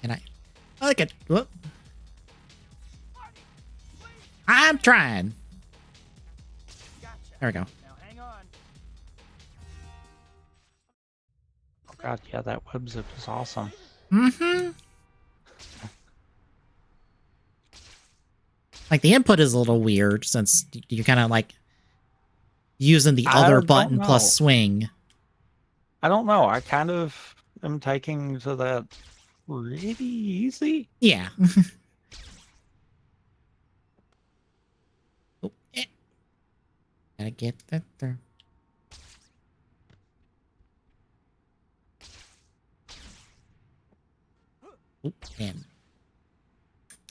B: Can I? Oh, look at. Whoop. I'm trying. There we go.
C: Now hang on.
A: Oh god, yeah, that web zip is awesome.
B: Mm-hmm. Like the input is a little weird since you're kind of like using the other button plus swing.
A: I don't know. I kind of am taking to that pretty easy.
B: Yeah. Oh, eh. Gotta get that there. Oop, and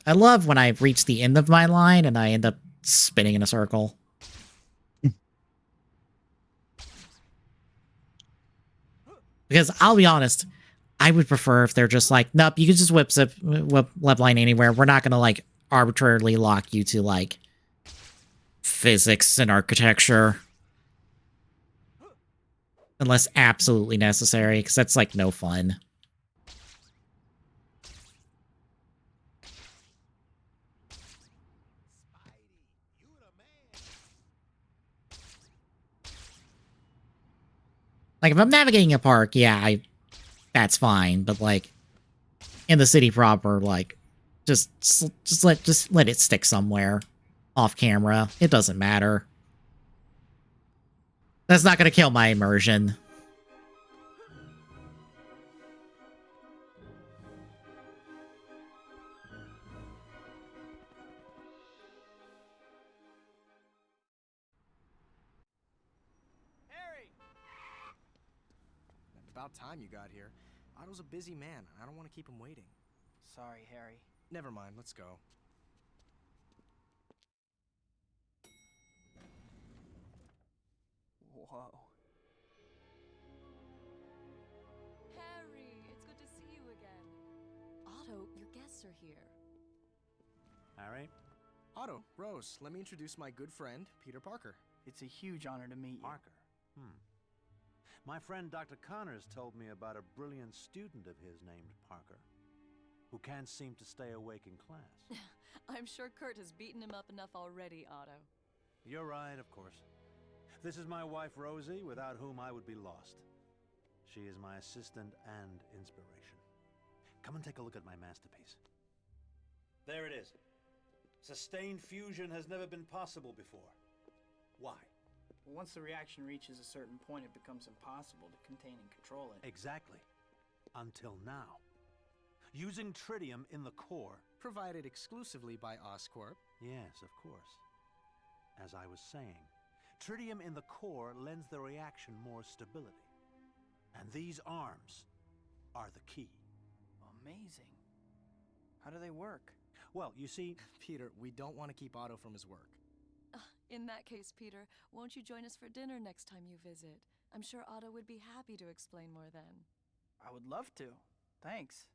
B: I love when I've reached the end of my line and I end up spinning in a circle. Because I'll be honest, I would prefer if they're just like, nope, you can just whip left line anywhere. We're not gonna like arbitrarily lock you to like physics and architecture. Unless absolutely necessary, because that's like no fun. Like if I'm navigating a park, yeah, that's fine. But like in the city proper, like just let it stick somewhere off camera. It doesn't matter. That's not gonna kill my immersion.
K: About time you got here. Otto's a busy man. I don't want to keep him waiting.
C: Sorry, Harry.
K: Never mind, let's go.
C: Whoa.
G: Harry, it's good to see you again. Otto, your guests are here.
D: Harry?
K: Otto, Rose, let me introduce my good friend, Peter Parker.
C: It's a huge honor to meet you.
D: Parker? My friend Dr. Connors told me about a brilliant student of his named Parker, who can't seem to stay awake in class.
G: I'm sure Kurt has beaten him up enough already, Otto.
D: You're right, of course. This is my wife, Rosie, without whom I would be lost.
F: She is my assistant and inspiration. Come and take a look at my masterpiece. There it is. Sustained fusion has never been possible before. Why?
C: Once the reaction reaches a certain point, it becomes impossible to contain and control it.
F: Exactly. Until now. Using tritium in the core.
K: Provided exclusively by Oscorp.
F: Yes, of course. As I was saying, tritium in the core lends the reaction more stability. And these arms are the key.
C: Amazing. How do they work?
F: Well, you see...
K: Peter, we don't want to keep Otto from his work.
G: In that case, Peter, won't you join us for dinner next time you visit? I'm sure Otto would be happy to explain more then.
C: I would love to. Thanks.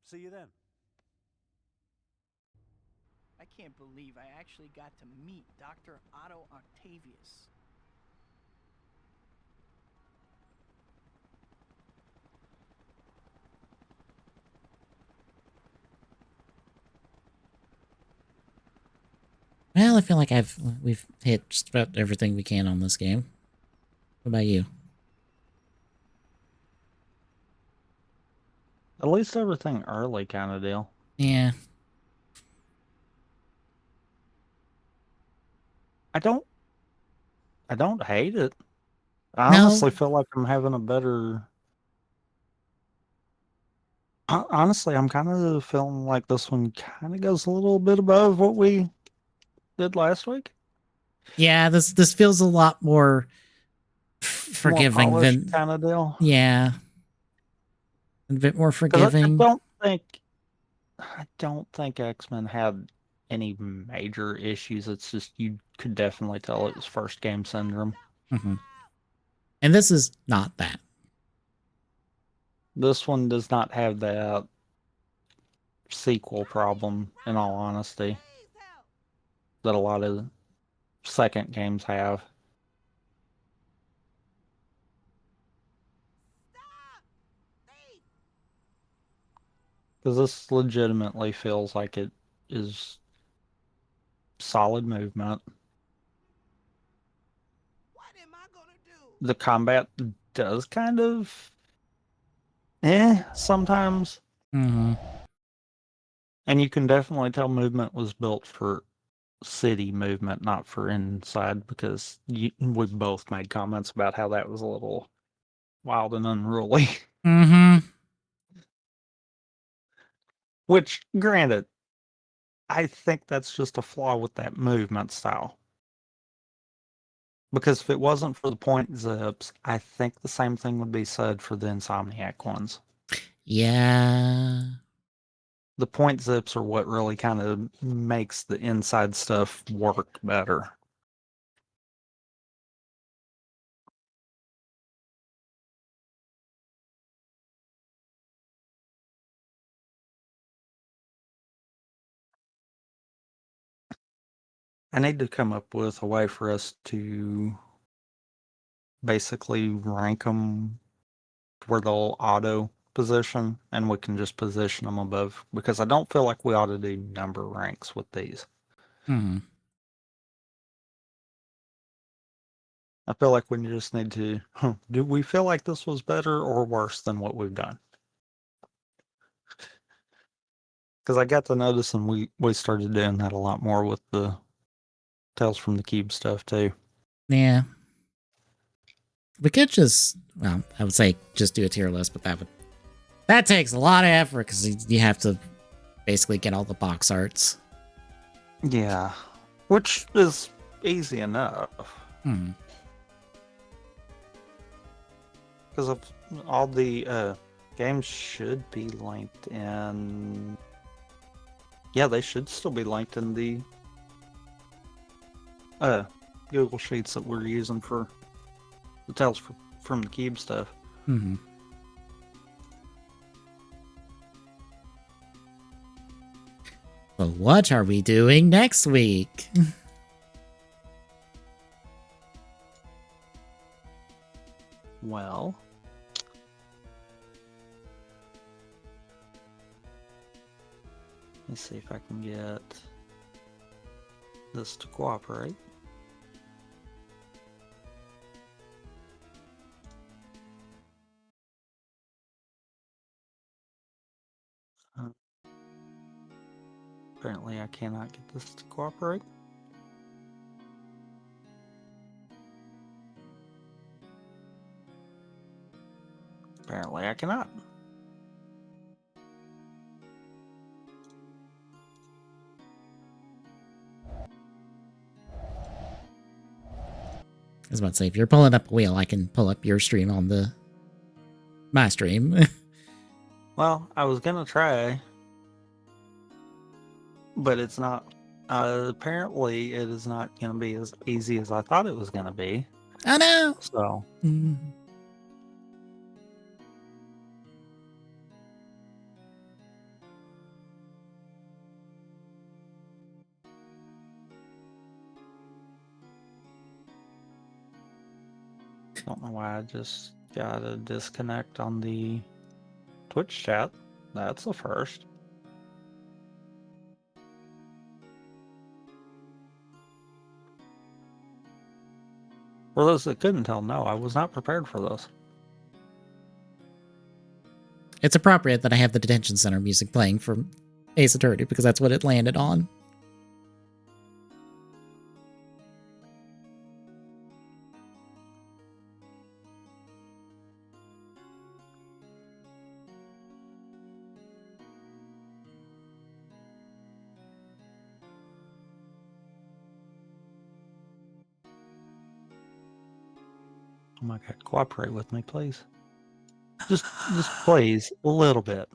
F: See you then.
C: I can't believe I actually got to meet Dr. Otto Octavius.
B: Well, I feel like we've hit just about everything we can on this game. What about you?
A: At least everything early kind of deal.
B: Yeah.
A: I don't hate it. I honestly feel like I'm having a better... Honestly, I'm kind of feeling like this one kind of goes a little bit above what we did last week.
B: Yeah, this feels a lot more forgiving
A: more
B: than
A: kind of deal.
B: Yeah, a bit more forgiving.
A: I don't think X-Men had any major issues. It's just you could definitely tell it was first game syndrome.
B: Mm-hmm. And this is not that.
A: This one does not have that sequel problem, in all honesty, that a lot of second games have. Because this legitimately feels like it is solid movement. The combat does kind of sometimes.
B: Mm-hmm.
A: And you can definitely tell movement was built for city movement, not for inside, because we both made comments about how that was a little wild and unruly.
B: Mm-hmm.
A: Which, granted, I think that's just a flaw with that movement style. Because if it wasn't for the point zips, I think the same thing would be said for the Insomniac ones.
B: Yeah.
A: The point zips are what really kind of makes the inside stuff work better. I need to come up with a way for us to basically rank them where they'll auto position, and we can just position them above, because I don't feel like we ought to do number ranks with these.
B: Mm-hmm.
A: I feel like we just need to, do we feel like this was better or worse than what we've done? Because I got to notice, and we started doing that a lot more with the Tales from the Cube stuff too.
B: Yeah. We could just, well, I would say just do a tier list, but that takes a lot of effort because you have to basically get all the box arts.
A: Yeah, which is easy enough.
B: Hmm.
A: Because of all the games should be linked in... Yeah, they should still be linked in the Google Sheets that we're using for the Tales from the Cube stuff.
B: Mm-hmm. So what are we doing next week?
A: Well, let's see if I can get this to cooperate. Apparently I cannot get this to cooperate. Apparently I cannot.
B: I was about to say, if you're pulling up a wheel, I can pull up your stream on my stream.
A: Well, I was gonna try, but it's not. Apparently, it is not gonna be as easy as I thought it was gonna be.
B: Oh no!
A: So. Don't know why I just got a disconnect on the Twitch chat. That's the first. For those that couldn't tell, no, I was not prepared for this.
B: It's appropriate that I have the detention center music playing from Ace Attorney because that's what it landed on.
A: Oh my god, cooperate with me, please. Just please, a little bit.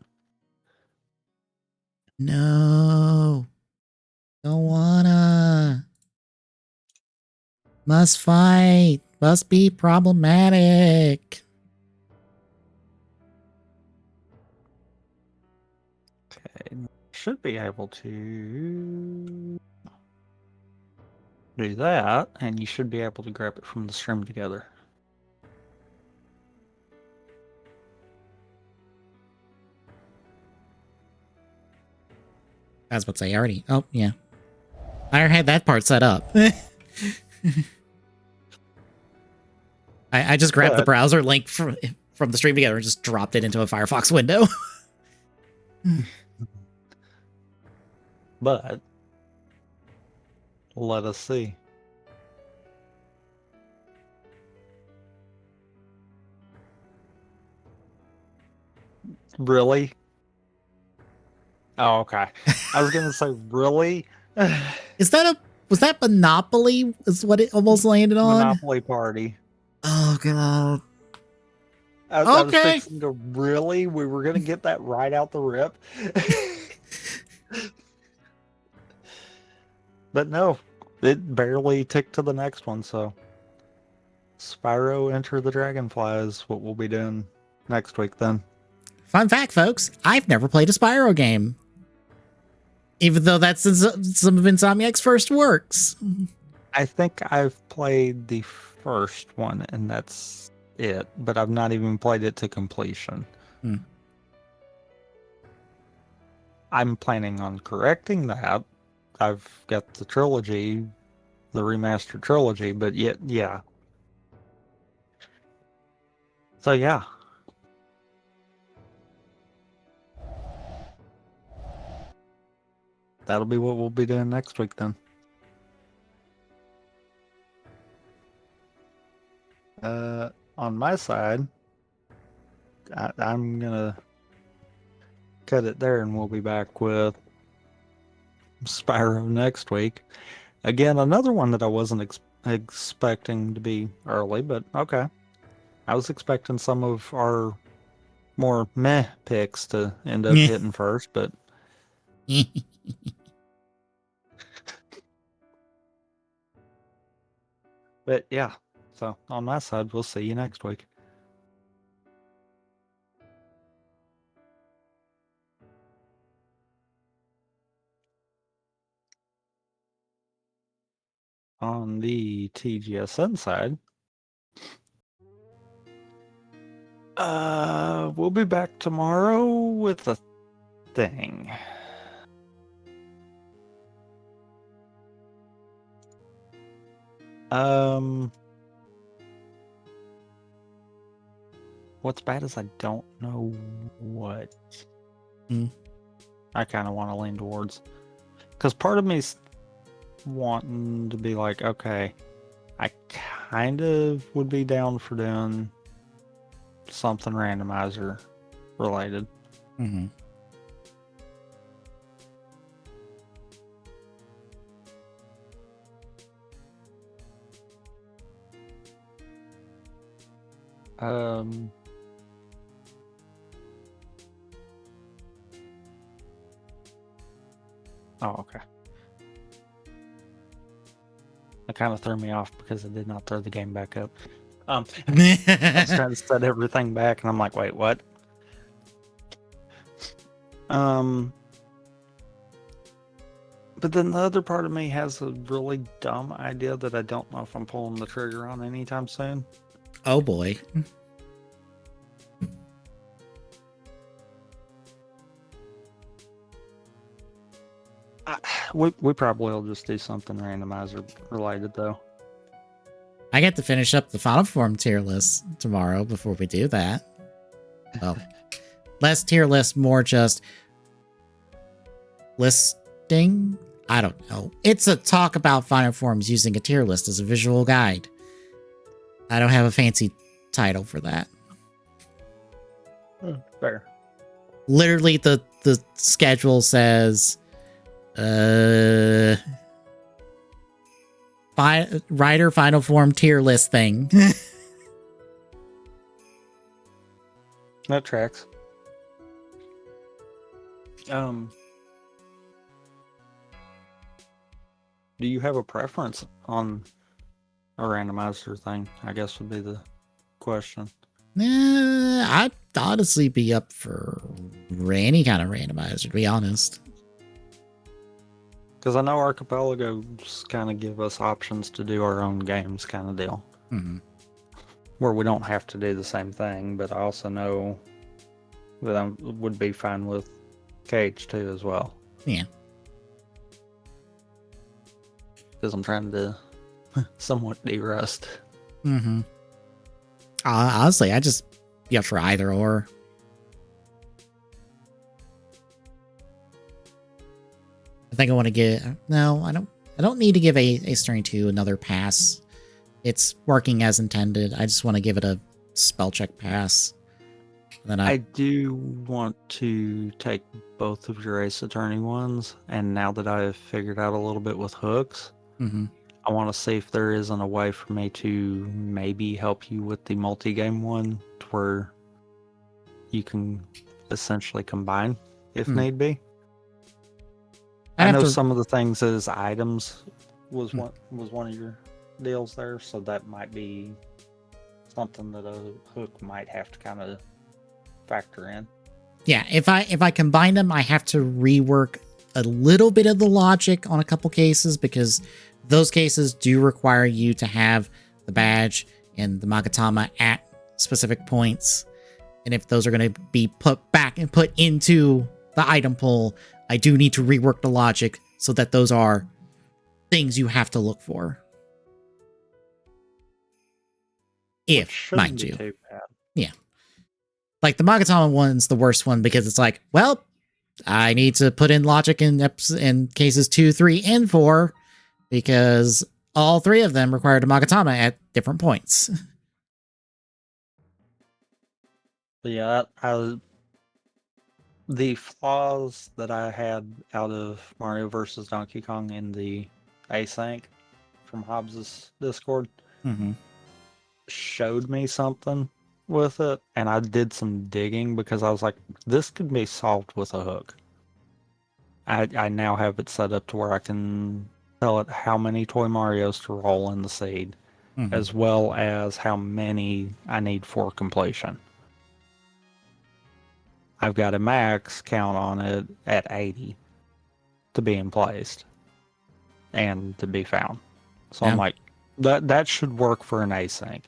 B: No. Don't wanna. Must fight. Must be problematic.
A: Okay, should be able to do that, and you should be able to grab it from the stream together.
B: I was about to say, already. Oh, yeah. I already had that part set up. I just grabbed the browser link from the stream together and just dropped it into a Firefox window.
A: But let us see. Really? Oh, okay. I was gonna say, really?
B: Was that Monopoly? Is what it almost landed on?
A: Monopoly Party.
B: Oh god.
A: I was fixing to really. We were gonna get that right out the rip. But no, it barely ticked to the next one, so Spyro Enter the Dragonfly is what we'll be doing next week then.
B: Fun fact, folks, I've never played a Spyro game. Even though that's some of Insomniac's first works.
A: I think I've played the first one, and that's it, but I've not even played it to completion. I'm planning on correcting that. I've got the trilogy, the remastered trilogy, but yet, yeah. So, yeah. That'll be what we'll be doing next week then. On my side, I'm gonna cut it there, and we'll be back with Spyro next week. Again, another one that I wasn't expecting to be early, but okay. I was expecting some of our more meh picks to end up hitting first, but but yeah. So on my side, we'll see you next week. On the TGSN side, we'll be back tomorrow with a thing. What's bad is I don't know what. I kind of want to lean towards. Because part of me's wanting to be like, okay, I kind of would be down for doing something randomizer related.
B: Mm-hmm.
A: Um, oh, okay. That kind of threw me off because it did not throw the game back up. I was trying to set everything back, and I'm like, wait, what? But then the other part of me has a really dumb idea that I don't know if I'm pulling the trigger on anytime soon.
B: Oh boy.
A: We probably will just do something randomizer related though.
B: I get to finish up the Final Form tier list tomorrow before we do that. Well, less tier list, more just listing. I don't know. It's a talk about Final Forms using a tier list as a visual guide. I don't have a fancy title for that.
A: Fair.
B: Literally, the schedule says, writer Final Form tier list thing.
A: That tracks. Do you have a preference on a randomizer thing? I guess would be the question.
B: I'd honestly be up for any kind of randomizer, to be honest.
A: Because I know Archipelagos kind of give us options to do our own games kind of deal.
B: Mm-hmm.
A: Where we don't have to do the same thing, but I also know that I would be fine with KH2 as well.
B: Yeah.
A: Because I'm trying to somewhat de-rust.
B: Mm-hmm. Honestly, I just be up for either or. I think I want to get... No, I don't need to give a Stirring 2 another pass. It's working as intended. I just want to give it a spell check pass. Then
A: I do want to take both of your Ace Attorney ones, and now that I've figured out a little bit with hooks,
B: Mm-hmm.
A: I want to see if there isn't a way for me to maybe help you with the multi-game one, to where you can essentially combine if need be. I know some of the things as items was one of your deals there, so that might be something that a hook might have to kind of factor in.
B: Yeah, if I combine them, I have to rework a little bit of the logic on a couple cases, because those cases do require you to have the badge and the Magatama at specific points. And if those are going to be put back and put into the item pool, I do need to rework the logic so that those are things you have to look for. If, mind you. Yeah. Like the Magatama one's the worst one because it's like, well, I need to put in logic in cases 2, 3, and 4 because all 3 of them required a Magatama at different points.
A: Yeah, the flaws that I had out of Mario vs. Donkey Kong in the async from Hobbs's Discord showed me something with it, and I did some digging because I was like, this could be solved with a hook. I now have it set up to where I can tell it how many Toy Marios to roll in the seed, as well as how many I need for completion. I've got a max count on it at 80 to be placed and to be found. So I'm like, that should work for an async.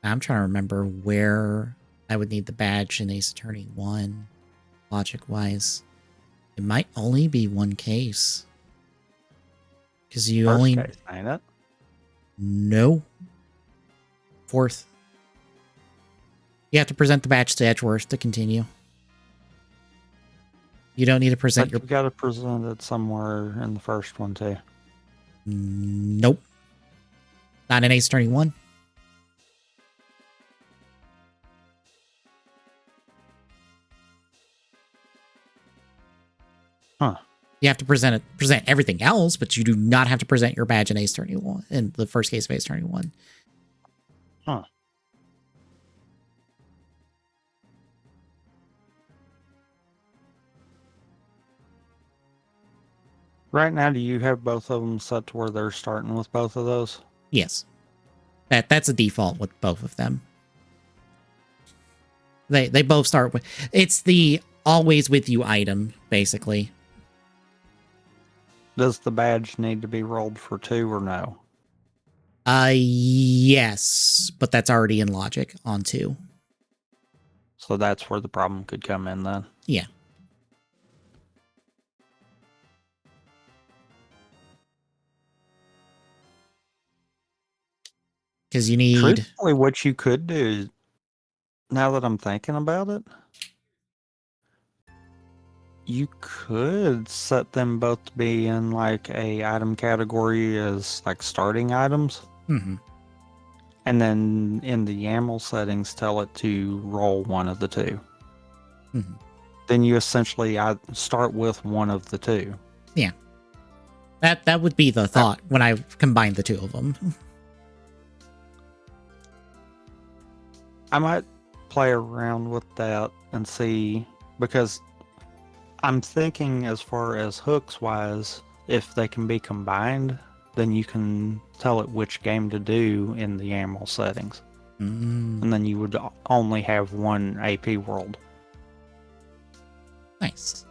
B: I'm trying to remember where I would need the badge in Ace Attorney 1, logic-wise. It might only be one case. Because you
A: First case, ain't it?
B: No. 4th. You have to present the badge to Edgeworth to continue. You don't need to present
A: But you got to present it somewhere in the first one too.
B: Nope. Not in Ace Attorney 1.
A: Huh.
B: You have to present everything else, but you do not have to present your badge in Ace Attorney 1 in the first case of Ace Attorney 1.
A: Huh. Right now, do you have both of them set to where they're starting with both of those?
B: Yes. That's a default with both of them. They both start with, it's the always with you item, basically.
A: Does the badge need to be rolled for 2 or no?
B: Yes, but that's already in logic on 2.
A: So that's where the problem could come in then.
B: Yeah. Because you need...
A: Truthfully, what you could do, now that I'm thinking about it, you could set them both to be in like a item category as like starting items.
B: Mm-hmm.
A: And then in the YAML settings, tell it to roll one of the 2.
B: Mm-hmm.
A: Then you essentially start with one of the 2.
B: Yeah. That would be the thought when I combined the 2 of them.
A: I might play around with that and see, because I'm thinking as far as hooks wise, if they can be combined, then you can tell it which game to do in the YAML settings. And then you would only have one AP world.
B: Nice.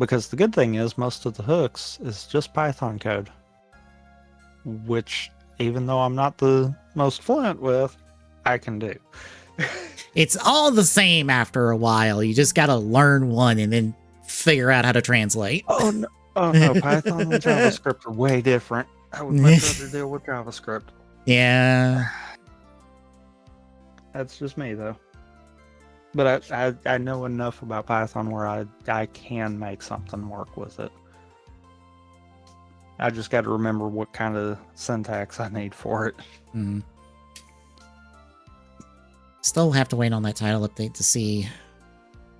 A: Because the good thing is most of the hooks is just Python code, which even though I'm not the most fluent with, I can do.
B: It's all the same after a while. You just got to learn one and then figure out how to translate.
A: Oh no, Python and JavaScript are way different. I would much rather deal with JavaScript.
B: Yeah.
A: That's just me though. But I know enough about Python where I can make something work with it. I just got to remember what kind of syntax I need for it.
B: Mm-hmm. Still have to wait on that title update to see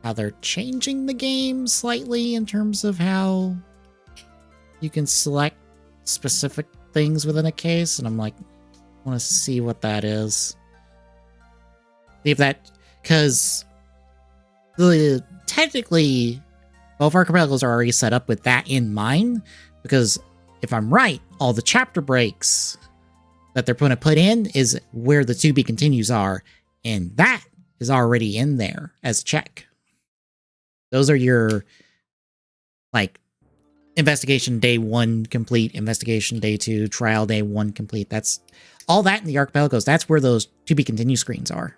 B: how they're changing the game slightly in terms of how you can select specific things within a case. And I'm like, I want to see what that is. See if that, because technically both archipelagos are already set up with that in mind. Because if I'm right, all the chapter breaks that they're going to put in is where the to be continues are. And that is already in there as a check. Those are your, like, investigation day 1 complete, investigation day 2, trial day 1 complete. That's all that in the archipelagos. That's where those to be continued screens are.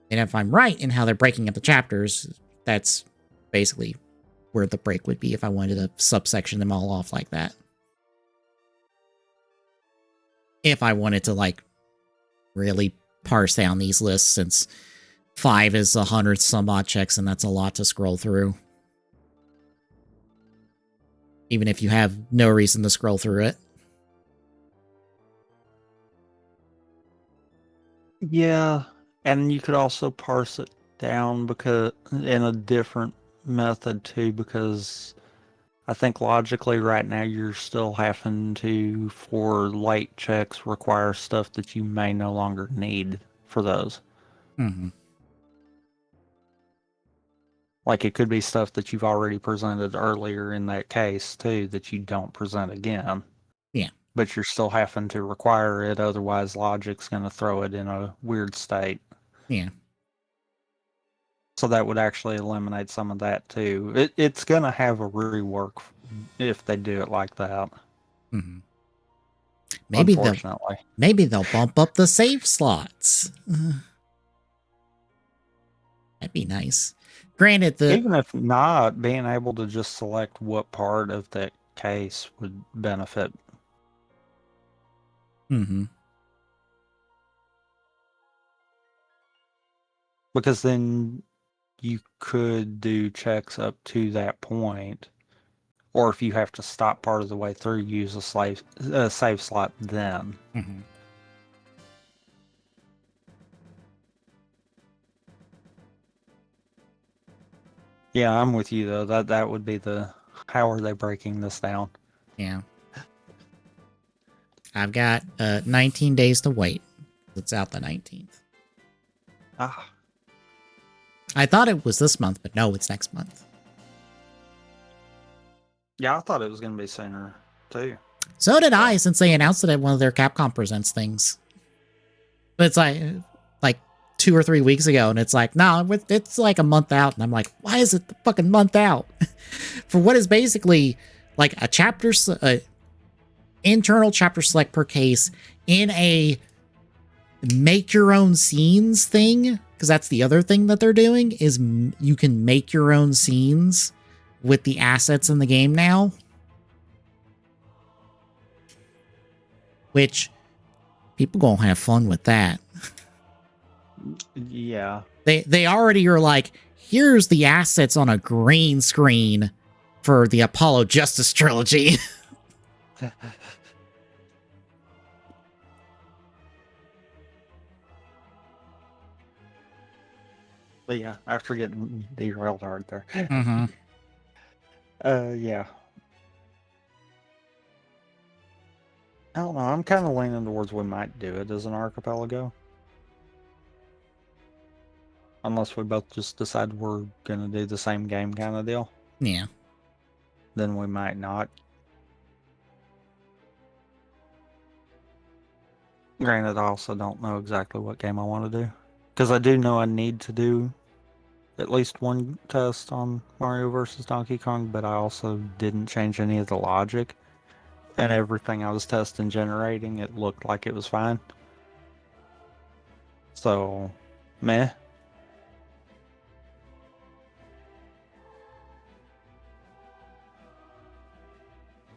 B: And if I'm right in how they're breaking up the chapters, that's basically where the break would be if I wanted to subsection them all off like that. If I wanted to, like, really parse down these lists, since 5 is 100 some odd checks, and that's a lot to scroll through. Even if you have no reason to scroll through it.
A: Yeah, and you could also parse it down because in a different method too, because I think logically right now you're still having to, for late checks, require stuff that you may no longer need for those.
B: Mm-hmm.
A: Like it could be stuff that you've already presented earlier in that case too that you don't present again.
B: Yeah.
A: But you're still having to require it, otherwise logic's going to throw it in a weird state.
B: Yeah.
A: So that would actually eliminate some of that too. It's going to have a rework if they do it like that.
B: Mm-hmm.
A: Unfortunately.
B: Maybe they'll bump up the save slots. That'd be nice. Granted,
A: even if not, being able to just select what part of that case would benefit.
B: Mm-hmm.
A: Because then you could do checks up to that point, or if you have to stop part of the way through, use a save slot then.
B: Mm-hmm.
A: Yeah, I'm with you though. That would be the how are they breaking this down?
B: Yeah. I've got 19 days to wait. It's out the 19th.
A: Ah.
B: I thought it was this month, but no, it's next month.
A: Yeah, I thought it was going to be sooner too.
B: So did I, since they announced it at one of their Capcom Presents things. But it's like 2 or 3 weeks ago, and it's like, no, it's like a month out. And I'm like, why is it the fucking month out? For what is basically like a chapter, internal chapter select per case in a make your own scenes thing. Because that's the other thing that they're doing, is you can make your own scenes with the assets in the game now. Which people gonna have fun with that.
A: Yeah.
B: They already are like, here's the assets on a green screen for the Apollo Justice trilogy.
A: But yeah, after getting derailed hard there.
B: Mm-hmm.
A: Yeah. I don't know. I'm kind of leaning towards we might do it as an archipelago. Unless we both just decide we're going to do the same game kind of deal.
B: Yeah.
A: Then we might not. Granted, I also don't know exactly what game I want to do. Because I do know I need to do at least one test on Mario vs. Donkey Kong, but I also didn't change any of the logic. And everything I was testing generating, it looked like it was fine. So, meh.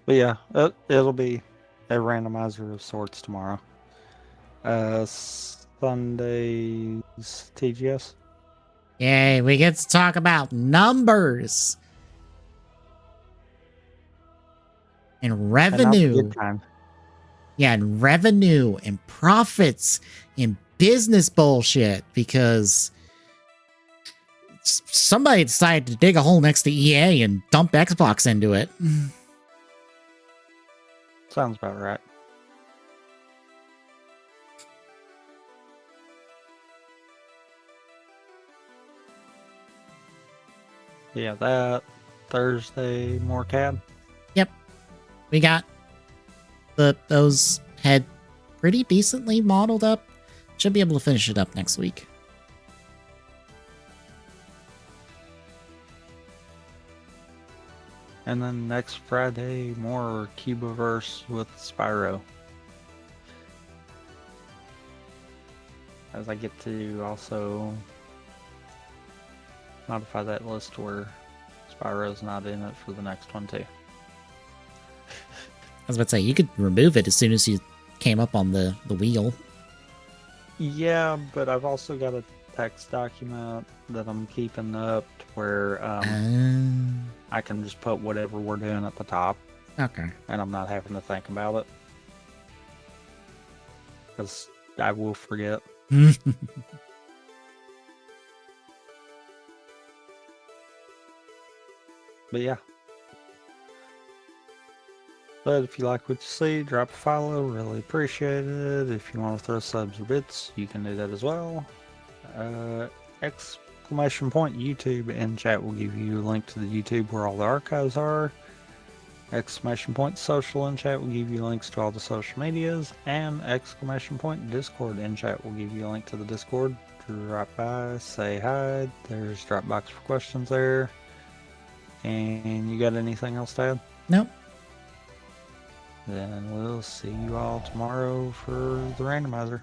A: But yeah, it'll be a randomizer of sorts tomorrow. Sunday's TGS.
B: Yay, we get to talk about numbers and revenue.
A: Good time.
B: Yeah, and revenue and profits and business bullshit, because somebody decided to dig a hole next to EA and dump Xbox into it.
A: Sounds about right. Yeah, that Thursday, more CAD.
B: Yep. We got those head pretty decently modeled up. Should be able to finish it up next week.
A: And then next Friday, more Cubiverse with Spyro. As I get to also modify that list where Spyro's not in it for the next one too.
B: I was about to say, you could remove it as soon as you came up on the wheel.
A: Yeah, but I've also got a text document that I'm keeping up to where I can just put whatever we're doing at the top.
B: Okay.
A: And I'm not having to think about it. Because I will forget. But yeah. But if you like what you see, drop a follow, really appreciate it. If you want to throw subs or bits, you can do that as well. Exclamation point YouTube in chat will give you a link to the YouTube where all the archives are. Exclamation point social in chat will give you links to all the social medias. And exclamation point Discord in chat will give you a link to the Discord. Drop by, say hi. There's Dropbox for questions there. And you got anything else to add?
B: Nope.
A: Then we'll see you all tomorrow for the randomizer.